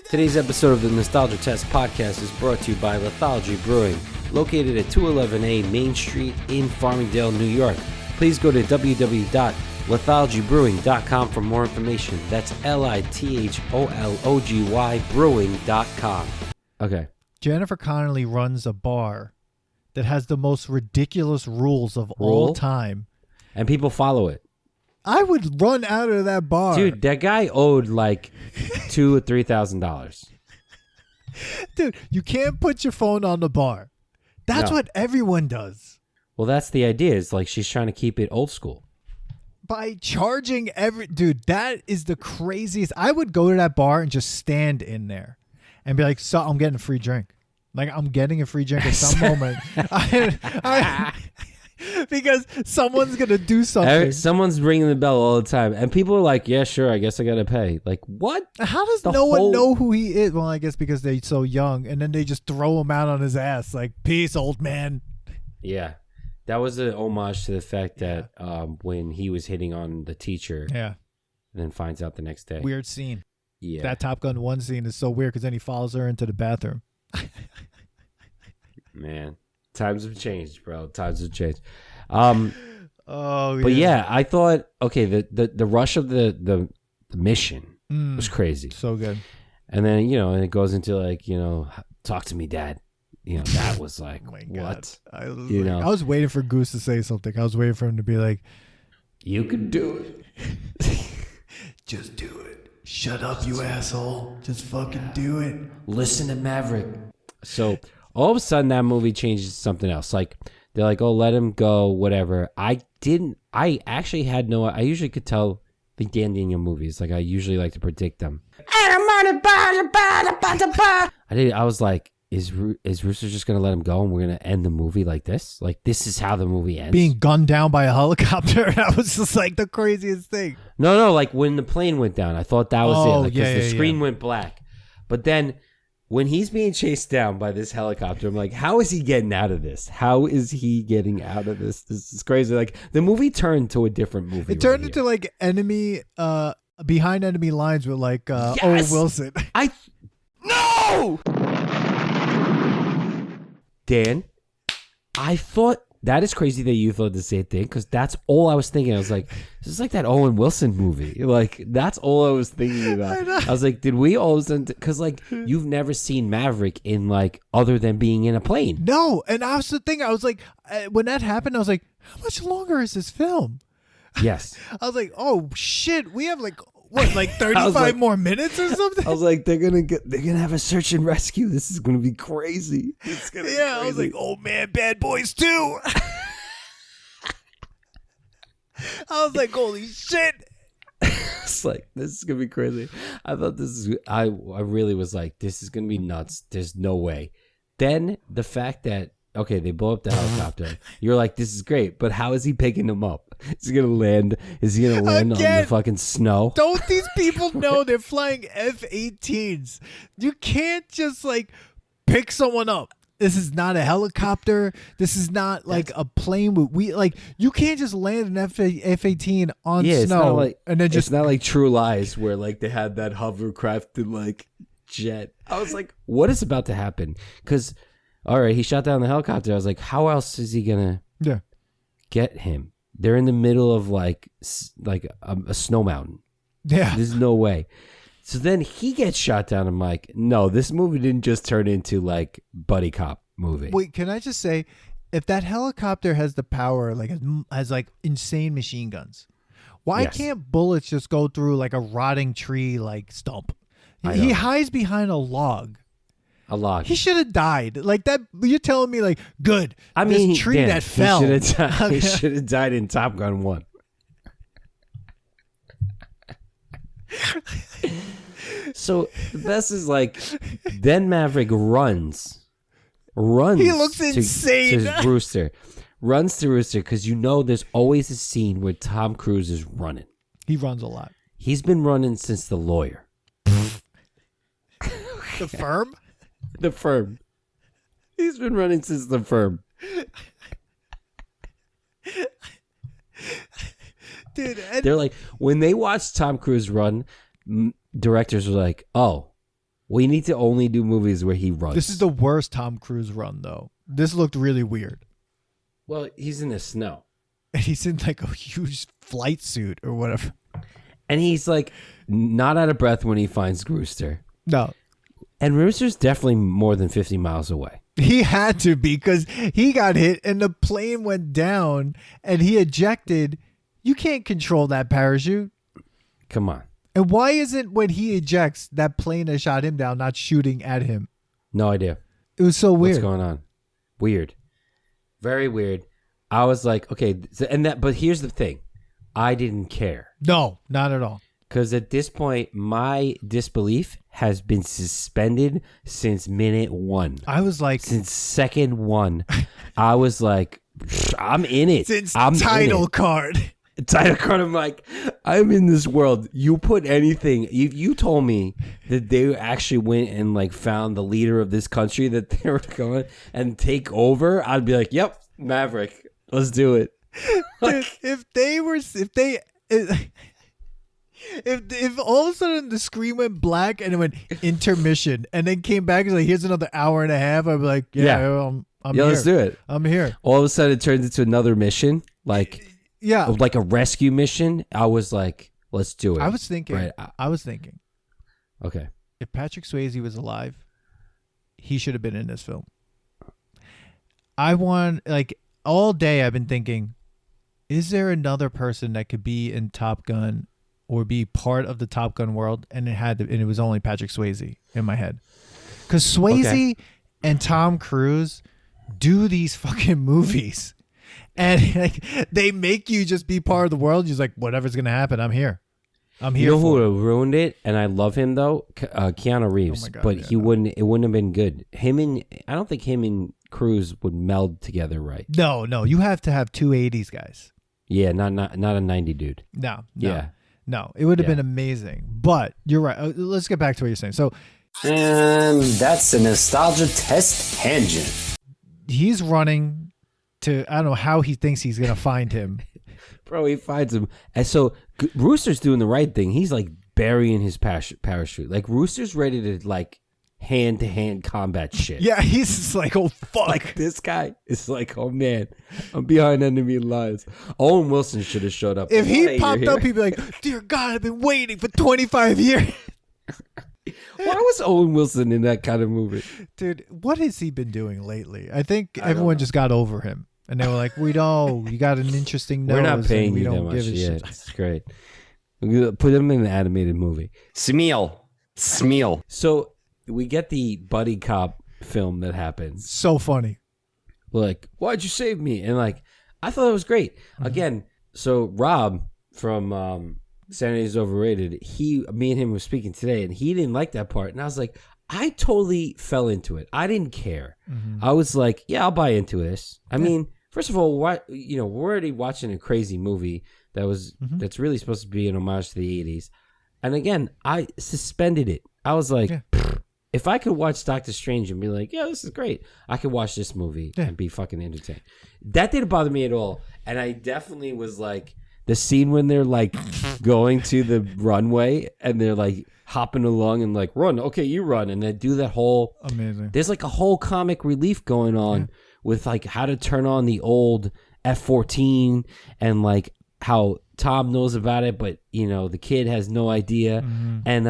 Today's episode of the Nostalgia Test podcast is brought to you by Lithology Brewing, located at 211A Main Street in Farmingdale, New York. Please go to www.lithologybrewing.com for more information. That's LITHOLOGY brewing.com. Okay. Jennifer Connelly runs a bar that has the most ridiculous rules of all time. And people follow it. I would run out of that bar. Dude, that guy owed like $2,000 or $3,000. Dude, you can't put your phone on the bar. That's what everyone does. Well, that's the idea. It's like she's trying to keep it old school. By charging dude, that is the craziest. I would go to that bar and just stand in there and be like, so I'm getting a free drink. Like, I'm getting a free drink at some moment. Because someone's going to do something. Someone's ringing the bell all the time. And people are like, yeah, sure, I guess I got to pay. Like, what? How does no one know who he is? Well, I guess because they're so young. And then they just throw him out on his ass. Like, peace, old man. Yeah. That was an homage to the fact that when he was hitting on the teacher. Yeah. And then finds out the next day. Weird scene. Yeah. That Top Gun 1 scene is so weird because then he follows her into the bathroom. Man. Times have changed, bro. Times have changed. But yeah, I thought, okay, the rush of the mission was crazy. So good. And then, and it goes into like, talk to me, Dad. That was like, oh my what? I was waiting for Goose to say something. I was waiting for him to be like, you can do it. Just do it. Shut up, you asshole. Just fucking do it. Listen to Maverick. So all of a sudden that movie changes to something else. Like they're like, oh, let him go, whatever. I usually could tell the Dan Daniel movies. Like I usually like to predict them. I was like, is Rooster just going to let him go and we're going to end the movie like this? Like this is how the movie ends? Being gunned down by a helicopter. That was just like the craziest thing. No, like when the plane went down, I thought that was it. Like, the screen went black. But then when he's being chased down by this helicopter, I'm like, how is he getting out of this? How is he getting out of this? This is crazy. Like the movie turned to a different movie. It turned into like behind enemy lines with like Owen Wilson. No! Dan, I thought that is crazy that you thought the same thing because that's all I was thinking. I was like, this is like that Owen Wilson movie. Like, that's all I was thinking about. I was like, did we all of a sudden, because like you've never seen Maverick in like other than being in a plane. No, and I was the thing. I was like, when that happened, I was like, how much longer is this film? Yes. I was like, oh shit, we have like what, like 35 more minutes or something? I was like, they're gonna have a search and rescue. This is gonna be crazy. It's gonna be crazy. I was like, oh man, Bad Boys 2. I was like, holy shit. It's like, this is gonna be crazy. I thought I really was like, this is gonna be nuts. There's no way. Then the fact that, okay, they blow up the helicopter. You're like, this is great, but how is he picking him up? Is he gonna land? Is he gonna land on the fucking snow? Don't these people know they're flying F-18s? You can't just like pick someone up. This is not a helicopter. This is not like a plane with you can't just land an F-18 on snow it's not like, and then just. It's not like True Lies where like they had that hovercraft and like jet. I was like, what is about to happen? Because all right, he shot down the helicopter. I was like, how else is he gonna get him? They're in the middle of like a snow mountain. Yeah, there's no way. So then he gets shot down. I'm like, no, this movie didn't just turn into like buddy cop movie. Wait, can I just say, if that helicopter has the power, like has like insane machine guns, why can't bullets just go through like a rotting tree like stump? He hides behind a log. A log. He should have died. Like that. You're telling me like, good. I mean, this tree that fell. He should have died in Top Gun 1. So the best is like, then Maverick runs. He looks insane. To Rooster. Runs to Rooster because there's always a scene where Tom Cruise is running. He runs a lot. He's been running since The Lawyer. The Firm? The Firm. He's been running since The Firm. Dude, they're like, when they watched Tom Cruise run, directors were like, oh, We need to only do movies where he runs. This is the worst Tom Cruise run, though. This looked really weird. Well, he's in the snow. And he's in like a huge flight suit or whatever. And he's like not out of breath when he finds Rooster. No. And Rooster's definitely more than 50 miles away. He had to be because he got hit and the plane went down and he ejected. You can't control that parachute. Come on. And why isn't when he ejects that plane that shot him down not shooting at him? No idea. It was so weird. What's going on? Weird. Very weird. I was like, okay, but here's the thing. I didn't care. No, not at all. Because at this point, my disbelief has been suspended since minute 1. I was like, since second 1, I was like, I'm in it. Since I'm title in it. card. Title card. I'm like, I'm in this world. You put anything. You told me that they actually went and like found the leader of this country that they were going and take over. I'd be like, yep, Maverick. Let's do it. Dude, if all of a sudden the screen went black and it went intermission and then came back and like here's another hour and a half, I'd be like, I'm here. Let's do it. I'm here. All of a sudden it turns into another mission, like a rescue mission. I was like, let's do it. I was thinking. Okay. If Patrick Swayze was alive, he should have been in this film. All day I've been thinking, is there another person that could be in Top Gun or be part of the Top Gun world? And it was only Patrick Swayze in my head. Because Swayze and Tom Cruise do these fucking movies. And like, they make you just be part of the world. You're like, whatever's going to happen, I'm here. I'm here. You know who ruined it? And I love him though, Keanu Reeves. Oh my God, but it wouldn't have been good. I don't think him and Cruise would meld together right. No, you have to have two 80s guys. Yeah, not a 90 dude. No. Yeah. No, it would have been amazing. But you're right. Let's get back to what you're saying. So, and that's a nostalgia test tangent. He's running to, I don't know how he thinks he's going to find him. Bro, he finds him. And so Rooster's doing the right thing. He's like burying his parachute. Like Rooster's ready to like hand-to-hand combat shit. Yeah, he's just like, oh, fuck. Like this guy is like, oh, man, I'm behind enemy lines. Owen Wilson should have showed up. If he popped up, he'd be like, dear God, I've been waiting for 25 years. Why was Owen Wilson in that kind of movie? Dude, what has he been doing lately? I think everyone just got over him. And they were like, you got an interesting nose. We're not paying we you that don't much. give a Yeah, shit. it's great. We're gonna put him in an animated movie. Smeal. So we get the buddy cop film that happens. So funny. We're like, why'd you save me? And like, I thought it was great. Mm-hmm. Again, so Rob from Sanity is Overrated, me and him were speaking today, and he didn't like that part. And I was like, I totally fell into it. I didn't care. Mm-hmm. I was like, yeah, I'll buy into this. I mean, first of all, we're already watching a crazy movie that's really supposed to be an homage to the 80s. And again, I suspended it. I was like, if I could watch Doctor Strange and be like, yeah, this is great, I could watch this movie and be fucking entertained. That didn't bother me at all. And I definitely was like, the scene when they're like going to the runway and they're like hopping along and like, run, okay, you run. And they do that whole, amazing. There's like a whole comic relief going on with like how to turn on the old F-14 and like how Tom knows about it, but the kid has no idea. Mm-hmm. And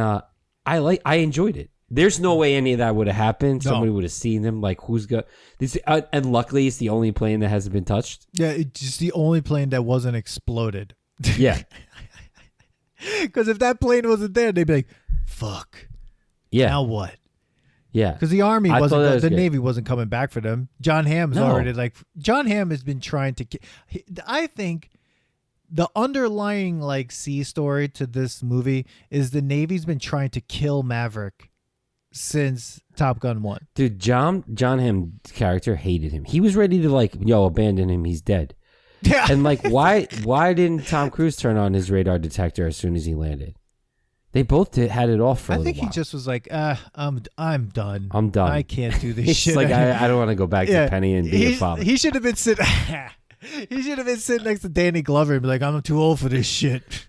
I enjoyed it. There's no way any of that would have happened. No. Somebody would have seen them. Like, who's got this? And luckily, it's the only plane that hasn't been touched. Yeah, it's just the only plane that wasn't exploded. Yeah. Because if that plane wasn't there, they'd be like, fuck. Yeah. Now what? Yeah. Because the Army wasn't, the Navy wasn't coming back for them. John Hamm's already like, John Hamm has been trying to, I think the underlying like C story to this movie is the Navy's been trying to kill Maverick since Top Gun 1. Dude, John Hamm's character hated him. He was ready to like, abandon him. He's dead. Yeah. And like, why didn't Tom Cruise turn on his radar detector as soon as he landed? They both had it off for a little while. I think he just was like, I'm done. I'm done. I can't do this He's shit. like, I don't want to go back to Penny and be a father. He should have been sitting. He should have been sitting next to Danny Glover and be like, I'm too old for this shit.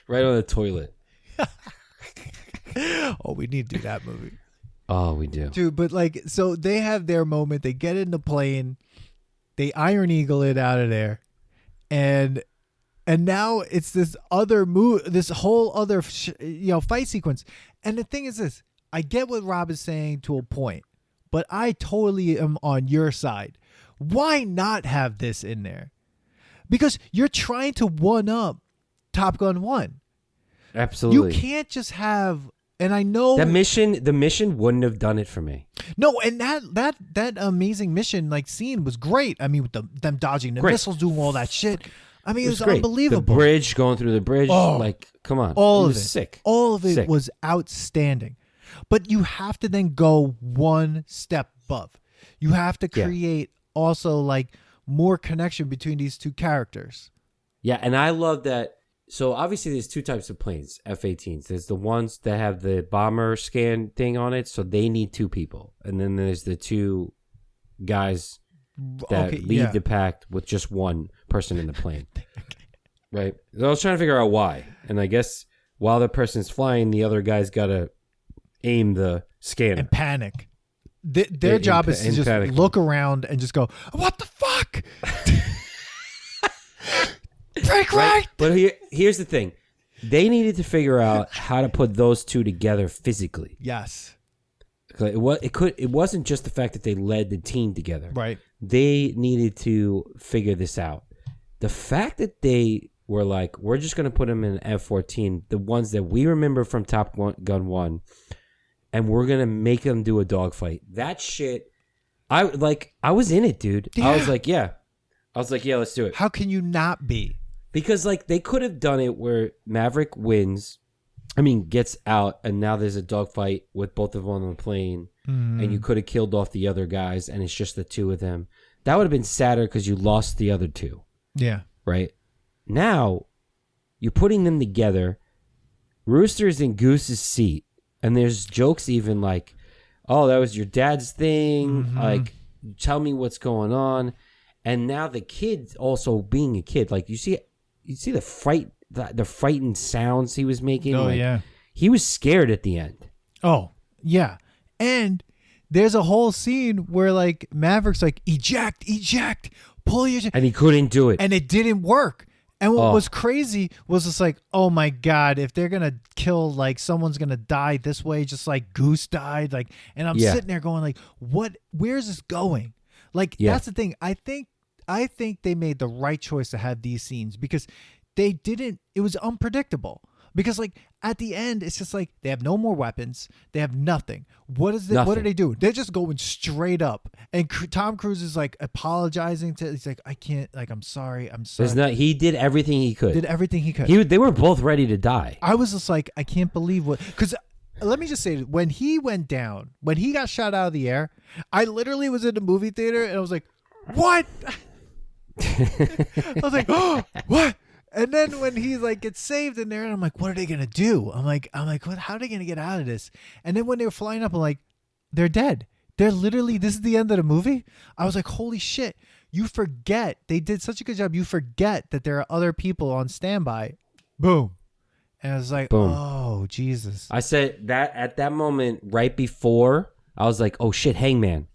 Right on the toilet. Oh, we need to do that movie. Oh, we do. Dude, but like, so they have their moment. They get in the plane, they Iron Eagle it out of there, and now it's this other this whole other fight sequence. And the thing is this: I get what Rob is saying to a point, but I totally am on your side. Why not have this in there? Because you're trying to one up Top Gun 1. Absolutely. You can't just have. And I know the mission wouldn't have done it for me. No, and that amazing mission like scene was great. I mean, with them dodging the missiles, doing all that shit. I mean, it was great. unbelievable. The bridge, going through the bridge, like, come on. All of it. Sick. All of it Sick. was outstanding. But you have to then go one step above. You have to create also like more connection between these two characters. Yeah, and I love that. So obviously there's two types of planes, F-18s. There's the ones that have the bomber scan thing on it, so they need two people. And then there's the two guys that lead the pack with just one person in the plane. Right? So I was trying to figure out why. And I guess while the person's flying, the other guy's got to aim the scanner. And panic. Their job is to just look around and just go, what the fuck? Break right. But here's the thing. They needed to figure out how to put those two together physically. Yes. It wasn't just the fact that they led the team together. Right. They needed to figure this out. The fact that they were like, we're just going to put them in F-14, the ones that we remember from Top Gun 1, and we're going to make them do a dogfight. That shit, I was in it, dude. Yeah. I was like, yeah, let's do it. How can you not be? Because like they could have done it where Maverick gets out, and now there's a dogfight with both of them on the plane, and you could have killed off the other guys, and it's just the two of them. That would have been sadder because you lost the other two. Yeah. Right? Now, you're putting them together. Rooster's in Goose's seat, and there's jokes even like, oh, that was your dad's thing. Mm-hmm. Like, tell me what's going on. And now the kid also being a kid, like you see the frightened sounds he was making. Oh, like, yeah. He was scared at the end. Oh, yeah. And there's a whole scene where like Maverick's like, eject, pull your... And he couldn't do it. And it didn't work. And what was crazy was just like, oh my God, if they're going to kill, like someone's going to die this way, just like Goose died. Like, and I'm sitting there going like, where's this going? Like, that's the thing. I think they made the right choice to have these scenes because it was unpredictable. Because like at the end, it's just like they have no more weapons. They have nothing. What are they doing? They're just going straight up. And Tom Cruise is like apologizing he's like, I can't, like, I'm sorry. He did everything he could. They were both ready to die. I was just like, I can't believe because let me just say, when he went down, when he got shot out of the air, I literally was in the movie theater and I was like, what? I was like, oh, what? And then when he like gets saved in there, and I'm like, what are they gonna do? I'm like, what? How are they gonna get out of this? And then when they were flying up, I'm like, they're dead. They're literally. This is the end of the movie. I was like, holy shit! You forget they did such a good job. You forget that there are other people on standby. Boom. And I was like, boom. Oh Jesus! I said that at that moment right before, I was like, oh shit, Hangman.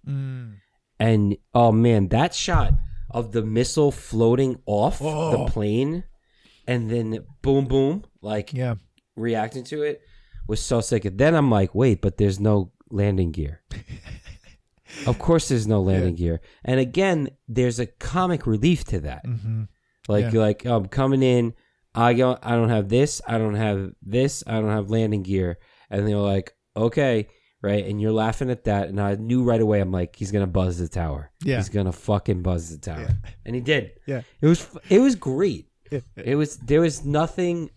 And oh man, that shot of the missile floating off the plane. And then boom, boom, like reacting to it was so sick. And then I'm like, wait, but there's no landing gear. Of course there's no landing gear. And again, there's a comic relief to that. Mm-hmm. Like I'm coming in, I don't have this, I don't have this, I don't have landing gear. And they're like, okay, right? And you're laughing at that. And I knew right away, I'm like, he's going to buzz the tower. Yeah. He's going to fucking buzz the tower. Yeah. And he did. Yeah. It was great. There was nothing,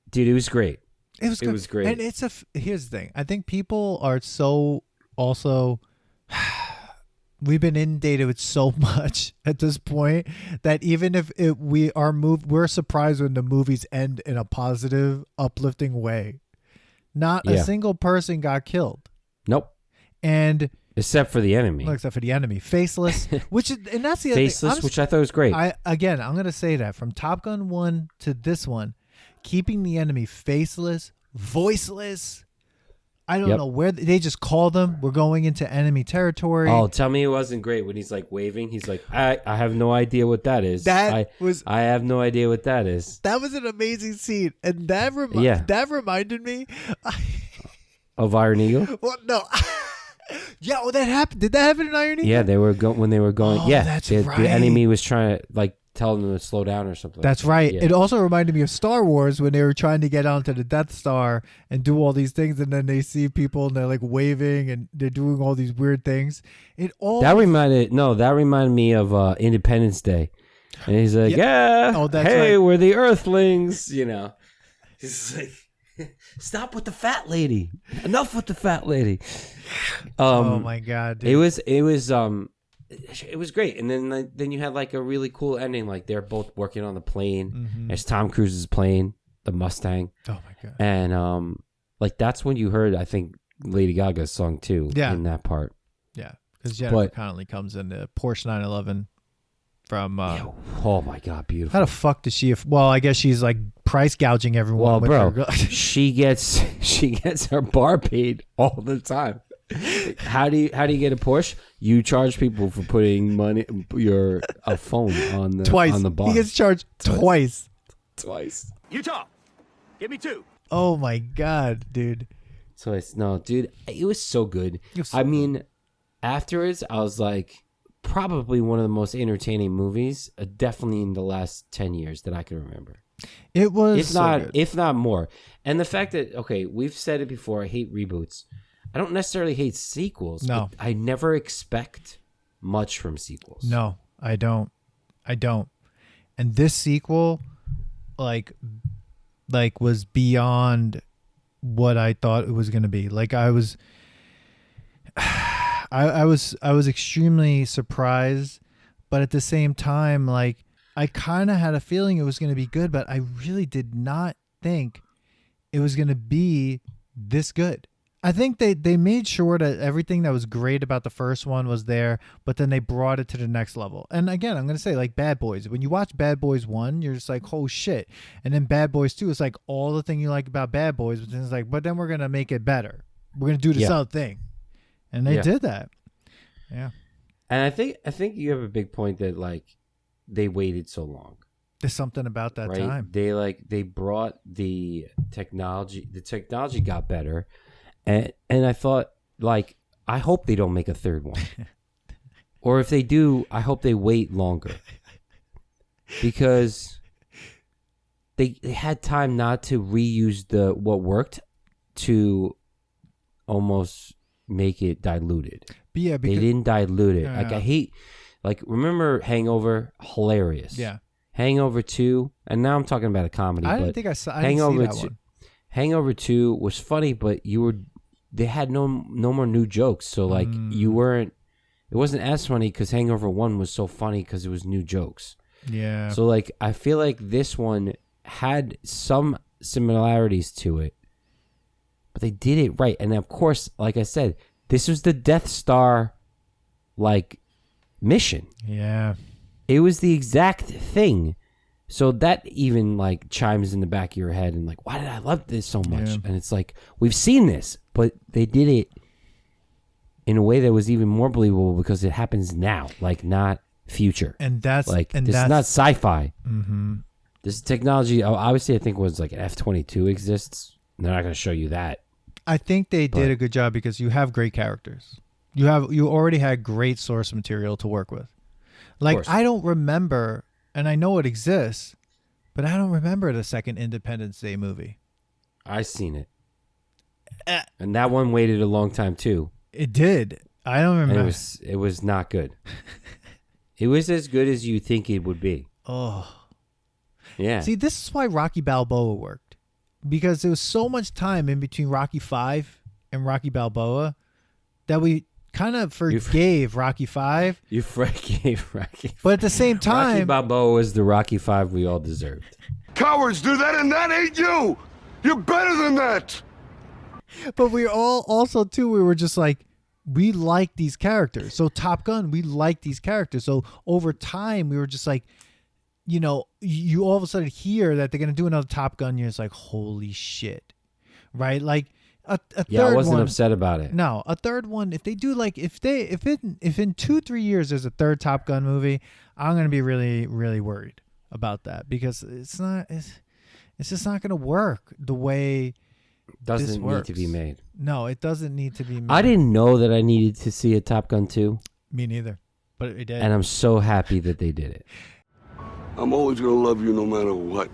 dude. It was great. It was great. And here's the thing. I think people are so also. We've been inundated with so much at this point that even if we're surprised when the movies end in a positive, uplifting way. Not a single person got killed. Nope. And except for the enemy. Well, except for the enemy. Faceless. And that's the other Faceless, thing. which I thought was great. I'm going to say that from Top Gun 1 to this one, keeping the enemy faceless, voiceless, I don't know where they just call them. We're going into enemy territory. Oh, tell me it wasn't great when he's like waving. He's like, I have no idea what that is. I have no idea what that is. That was an amazing scene, and that reminded me of Iron Eagle. Well, no. Yeah, that happened. Did that happen in Iron Eagle? Yeah, they were when they were going. Oh, yeah, that's right. The enemy was trying to like tell them to slow down or something. That's right. Yeah. It also reminded me of Star Wars when they were trying to get onto the Death Star and do all these things, and then they see people and they're like waving and they're doing all these weird things. That reminded me of Independence Day, and he's like, hey, we're the Earthlings, you know. He's like, stop with the fat lady. Enough with the fat lady. Oh my God, dude. It was great, and then you had like a really cool ending. Like they're both working on the plane. Mm-hmm. There's Tom Cruise's plane, the Mustang. Oh my God! And like that's when you heard, I think, Lady Gaga's song too. Yeah. In that part. Yeah, because Jennifer Connelly comes in the Porsche 911 from. Oh my God, beautiful! How the fuck does she? Well, I guess she's like price gouging everyone. Well, bro, she gets her bar paid all the time. How do you get a Porsche? You charge people for putting a phone on the bar. He gets charged twice. Utah, give me 2. Oh my God, dude. Twice. No, dude, it was so good. I mean, afterwards, I was like, probably one of the most entertaining movies, definitely in the last 10 years that I can remember. It was, if not more. And the fact that we've said it before. I hate reboots. I don't necessarily hate sequels. No. But I never expect much from sequels. No, I don't. And this sequel, like was beyond what I thought it was going to be. Like I was extremely surprised, but at the same time, like I kind of had a feeling it was going to be good, but I really did not think it was going to be this good. I think they made sure that everything that was great about the first one was there, but then they brought it to the next level. And again, I'm going to say like Bad Boys. When you watch Bad Boys 1, you're just like, oh shit. And then Bad Boys 2 is like all the thing you like about Bad Boys, but then it's like, but then we're going to make it better. We're going to do this other thing. And they did that. Yeah. And I think you have a big point that like they waited so long. There's something about that time. They brought the technology. The technology got better. And I thought, like, I hope they don't make a third one. Or if they do, I hope they wait longer. Because they had time not to reuse what worked to almost make it diluted. But yeah, they didn't dilute it. Like, I hate, like, remember Hangover? Hilarious. Yeah. Hangover 2, and now I'm talking about a comedy. I didn't think I saw Hangover didn't see that 2, one. Hangover 2 was funny, but they had no more new jokes. So like it wasn't as funny because Hangover 1 was so funny because it was new jokes. Yeah. So like I feel like this one had some similarities to it, but they did it right. And of course, like I said, this was the Death Star like mission. Yeah. It was the exact thing. So that even like chimes in the back of your head and like, why did I love this so much? Yeah. And it's like, we've seen this, but they did it in a way that was even more believable because it happens now, like not future. And that's like, this is not sci-fi. Mm-hmm. This technology, obviously I think was like an F-22 exists. They're not going to show you that. I think they did a good job because you have great characters. You already had great source material to work with. Like, I don't remember... And I know it exists, but I don't remember the second Independence Day movie. I seen it. And that one waited a long time too. It did. I don't remember. And it was not good. It was as good as you think it would be. Oh. Yeah. See, this is why Rocky Balboa worked. Because there was so much time in between Rocky 5 and Rocky Balboa that we kind of forgave Rocky 5. You forgave Rocky. But at the same time, Rocky Balboa was the Rocky 5 we all deserved. Cowards do that, and that ain't you. You're better than that. But we all also too. We were just like, we like these characters. So Top Gun, we like these characters. So over time, we were just like, you know, you all of a sudden hear that they're gonna do another Top Gun. You're just like, holy shit, right? Like a third Yeah, I wasn't one, upset about it. No, a third one. If they do like if in 2-3 years there's a third Top Gun movie, I'm gonna be really really worried about that because it's just not gonna work the way Doesn't this need works. to be made. No, it doesn't need to be made. I didn't know that I needed to see a Top Gun 2, Me neither, but it did. and I'm so happy that they did it. I'm always gonna love you no matter what.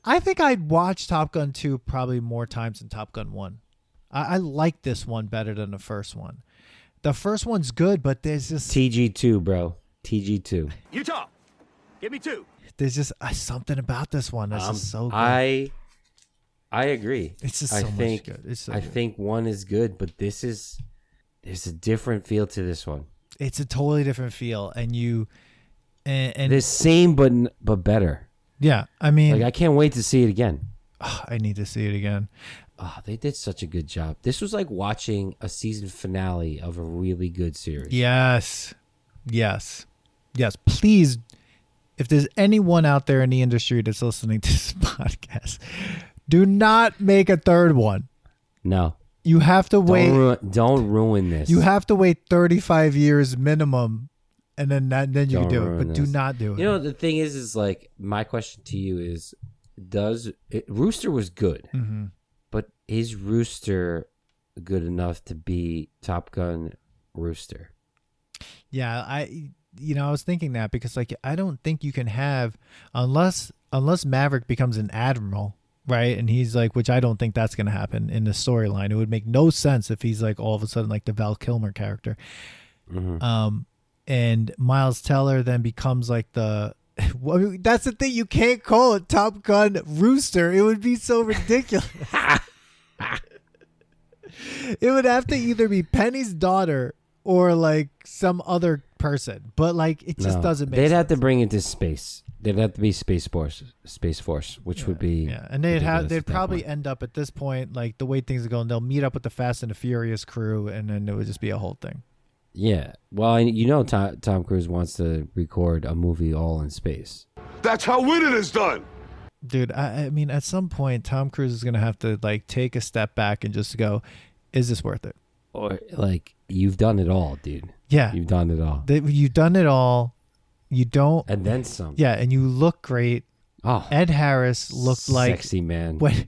I think I'd watch Top Gun 2 probably more times than Top Gun 1. I like this one better than the first one. The first one's good, but there's just TG2, bro. TG2. Utah, give me 2. there's just something about this one that's just so good. I agree. It's just I so think, much good. It's so I good. think one is good, but there's a different feel to this one. It's a totally different feel, and you and The same, but better. yeah. I mean, Like I can't wait to see it again. I need to see it again. Oh, they did such a good job. This was like watching a season finale of a really good series. Yes. Please, if there's anyone out there in the industry that's listening to this podcast, do not make a third one. No. You have to wait. Don't ruin this. You have to wait 35 years minimum, and then you can Don't do it. ruin But do this. not do it. You know, the thing is like, my question to you is, Rooster was good, Mm-hmm. but is Rooster good enough to be Top Gun Rooster? Yeah, I was thinking that because like I don't think you can have unless Maverick becomes an admiral, right? And he's like, which I don't think that's going to happen in the storyline. It would make no sense if he's like all of a sudden like the Val Kilmer character. Mm-hmm. And Miles Teller then becomes like the well, I mean, that's the thing, you can't call it Top Gun Rooster. It would be so ridiculous. It would have to either be Penny's daughter or like some other person, but like it just doesn't make They'd sense. have to bring it to space. They'd have to be Space Force, which would be and ridiculous they'd at that probably point. end up at this point like the way things are going. They'll meet up with the Fast and the Furious crew, and then it would just be a whole thing. Yeah. Well, you know, Tom Cruise wants to record a movie all in space. That's how winning is done. Dude, I mean, at some point, Tom Cruise is gonna have to like take a step back and just go, "Is this worth it?" Or like, you've done it all, dude. Yeah, You've done it all, you've done it all. You don't. and then some. Yeah, and you look great. Oh, Ed Harris looked like sexy man. when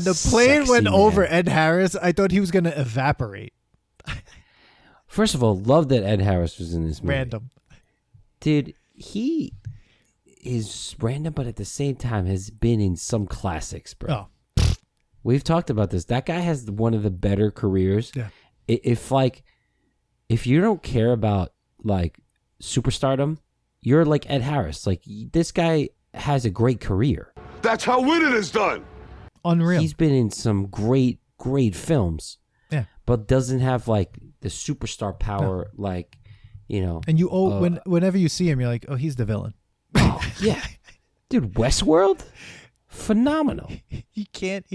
the plane Sexy went over man. Ed Harris, I thought he was gonna evaporate. First of all, love that Ed Harris was in this movie. Random. Dude, he is random, but at the same time has been in some classics, bro. Oh, We've talked about this. That guy has one of the better careers. Yeah. If you don't care about like superstardom, you're like Ed Harris. Like, this guy has a great career. That's how winning is done. unreal. He's been in some great films. Yeah. But doesn't have like the superstar power, like, you know. And you whenever you see him, you're like, oh, he's the villain. Oh, yeah. Dude, Westworld? Phenomenal. He can't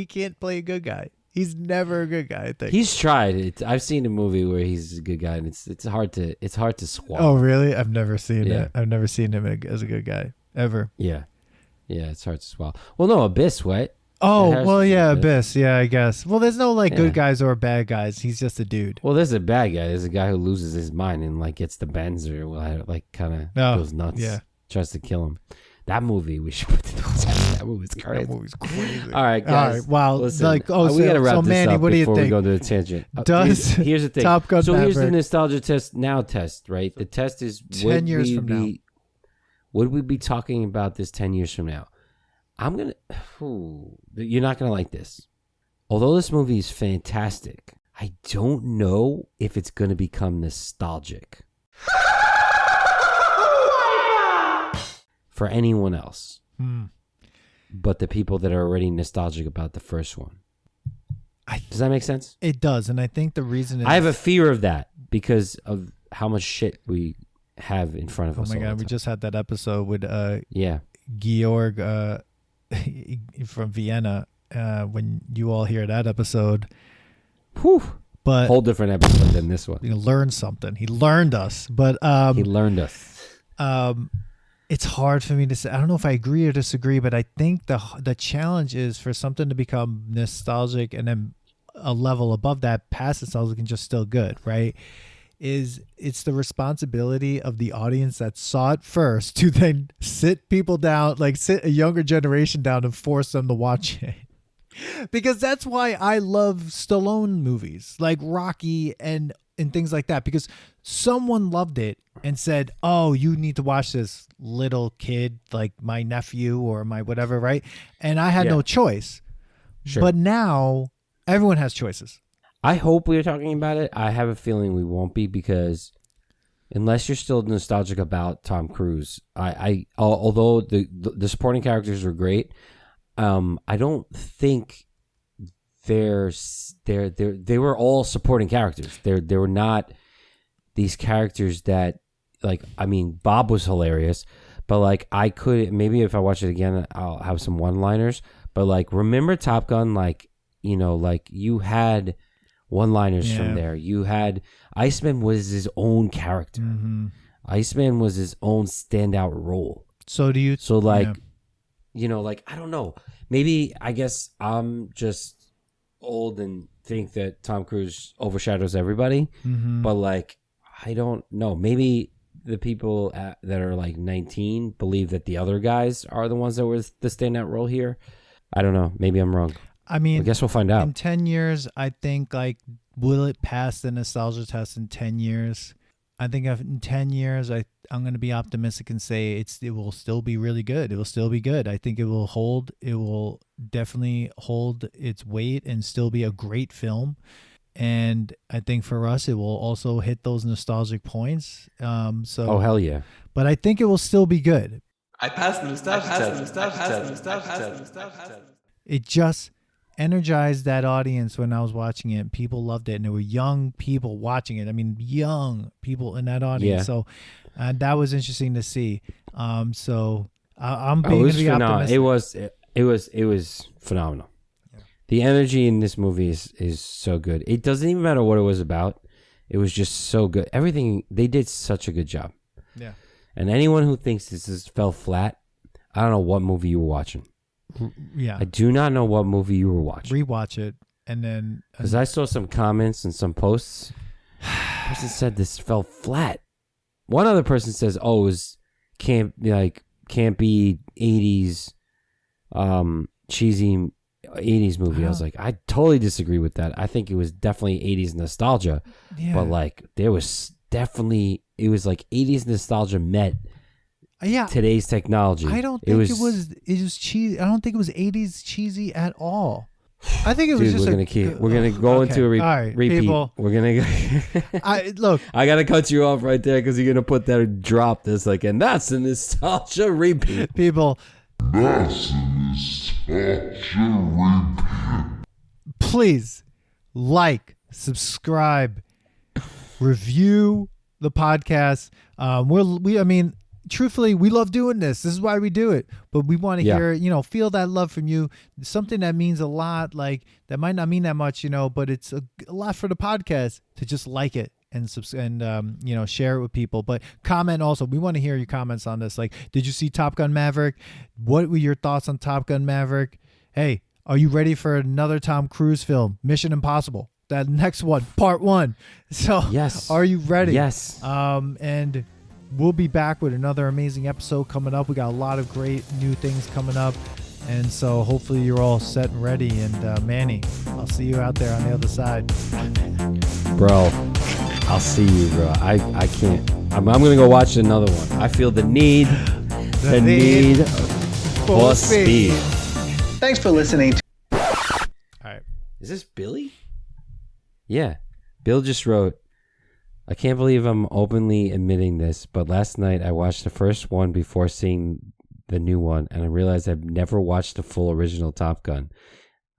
play a good guy. He's never a good guy, I think. He's tried it. I've seen a movie where he's a good guy, and it's hard to swallow. Oh, really? I've never seen Yeah. it. I've never seen him as a good guy ever. Yeah, it's hard to swallow. Well, no, Abyss, what? Oh, Harris well, is yeah, Abyss. Abyss. Yeah, I guess. Well, there's no like Yeah. good guys or bad guys. He's just a dude. Well, there's a bad guy. There's a guy who loses his mind and like gets the bends or like kind of goes nuts. yeah. Tries to kill him. That movie we should put to the test. That movie's crazy. That movie's crazy. All right, guys. Wow. Listen, like, we gotta wrap so this Manny, up what do you before we think? go to the tangent. Does here's the thing. Top Gun so here's the Maverick- nostalgia test, right? The test is 10 years from now. Would we be talking about this 10 years from now? You're not gonna like this. Although this movie is fantastic, I don't know if it's gonna become nostalgic for anyone else. But the people that are already nostalgic about the first one. Does that make sense? It does, and I think the reason is I have a fear of that because of how much shit we have in front of oh us. my all god, the we time. just had that episode with Yeah. Georg from Vienna. When you all hear that episode, Whew. but Whole different episode than this one. you learned something. He learned us, but He learned us. It's hard for me to say. I don't know if I agree or disagree, but I think the challenge is for something to become nostalgic and then a level above that, past nostalgic and just still good, right? It's the responsibility of the audience that saw it first to then sit people down, like sit a younger generation down and force them to watch it. Because that's why I love Stallone movies like Rocky and things like that, because someone loved it and said, oh, you need to watch this, little kid, like my nephew or my whatever, right? And I had no choice. Sure. But now everyone has choices. I hope we are talking about it. I have a feeling we won't be, because unless you're still nostalgic about Tom Cruise, although the supporting characters were great, I don't think they were all supporting characters. They were not these characters that, like, I mean, Bob was hilarious, but like I could, maybe if I watch it again, I'll have some one-liners. But like, remember Top Gun? Like, you know, like you had one-liners from there. You had Iceman was his own character. Mm-hmm. Iceman was his own standout role. So do you? So like, you know, like, I don't know. Maybe, I guess I'm just old and think that Tom Cruise overshadows everybody. Mm-hmm. But like, I don't know. Maybe the people that are like 19 believe that the other guys are the ones that were the standout role here. I don't know. Maybe I'm wrong. I mean, I guess we'll find out. In 10 years, I think, like, will it pass the nostalgia test in 10 years? I think in 10 years, I'm going to be optimistic and say it will still be really good. It will still be good. I think it will hold. It will definitely hold its weight and still be a great film. And I think for us, it will also hit those nostalgic points. Oh, hell yeah. But I think it will still be good. I passed the nostalgia test. It just energized that audience when I was watching it. People loved it, and there were young people watching it. I mean, young people in that audience. Yeah. So that was interesting to see. So I'm It being was to be optimistic. It was phenomenal. Yeah. The energy in this movie is so good. It doesn't even matter what it was about. It was just so good. Everything, they did such a good job. Yeah. And anyone who thinks this fell flat, I don't know what movie you were watching. Yeah. I do not know what movie you were watching. Rewatch it, and then because I saw some comments and some posts. Person said this fell flat. One other person says, "Oh, it can't be 80s, cheesy 80s movie." I was like, I totally disagree with that. I think it was definitely 80s nostalgia, but like it was like 80s nostalgia met. Today's technology. I don't think it was cheesy. I don't think it was 80s cheesy at all. I think it was just we're gonna go into a repeat. People. We're gonna look. I gotta cut you off right there because you're gonna put that drop that's like, and that's a nostalgia repeat. People, That's a nostalgia repeat. Please like, subscribe, review the podcast. Truthfully, we love doing this. This is why we do it. But we want to hear, feel that love from you. Something that means a lot, like that might not mean that much, but it's a lot for the podcast to just like it and share it with people. But comment also. We want to hear your comments on this. Like, did you see Top Gun Maverick? What were your thoughts on Top Gun Maverick? Hey, are you ready for another Tom Cruise film? Mission Impossible. That next one, part 1. So, yes. Are you ready? Yes. And we'll be back with another amazing episode coming up. We got a lot of great new things coming up. And so hopefully you're all set and ready. And Manny, I'll see you out there on the other side. Bro, I'll see you, bro. I can't. I'm going to go watch another one. I feel the need for speed. Thanks for listening. All right. Is this Billy? Yeah. Bill just wrote, I can't believe I'm openly admitting this, but last night I watched the first one before seeing the new one, and I realized I've never watched the full original Top Gun.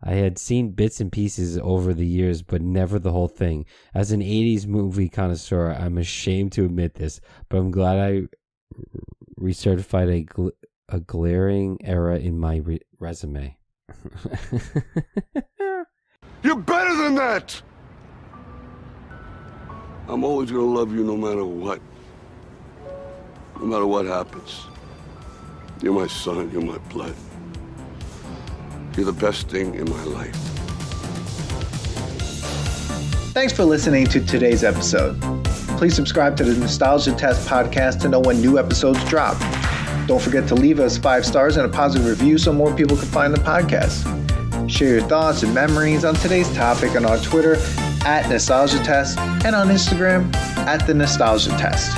I had seen bits and pieces over the years, but never the whole thing. As an 80s movie connoisseur, I'm ashamed to admit this, but I'm glad I recertified a glaring error in my resume. You're better than that! I'm always gonna love you no matter what. No matter what happens. You're my son, you're my blood. You're the best thing in my life. Thanks for listening to today's episode. Please subscribe to the Nostalgia Test podcast to know when new episodes drop. Don't forget to leave us 5 stars and a positive review so more people can find the podcast. Share your thoughts and memories on today's topic on our Twitter at Nostalgia Test and on Instagram at The Nostalgia Test.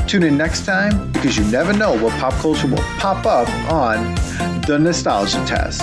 Tune in next time because you never know what pop culture will pop up on The Nostalgia Test.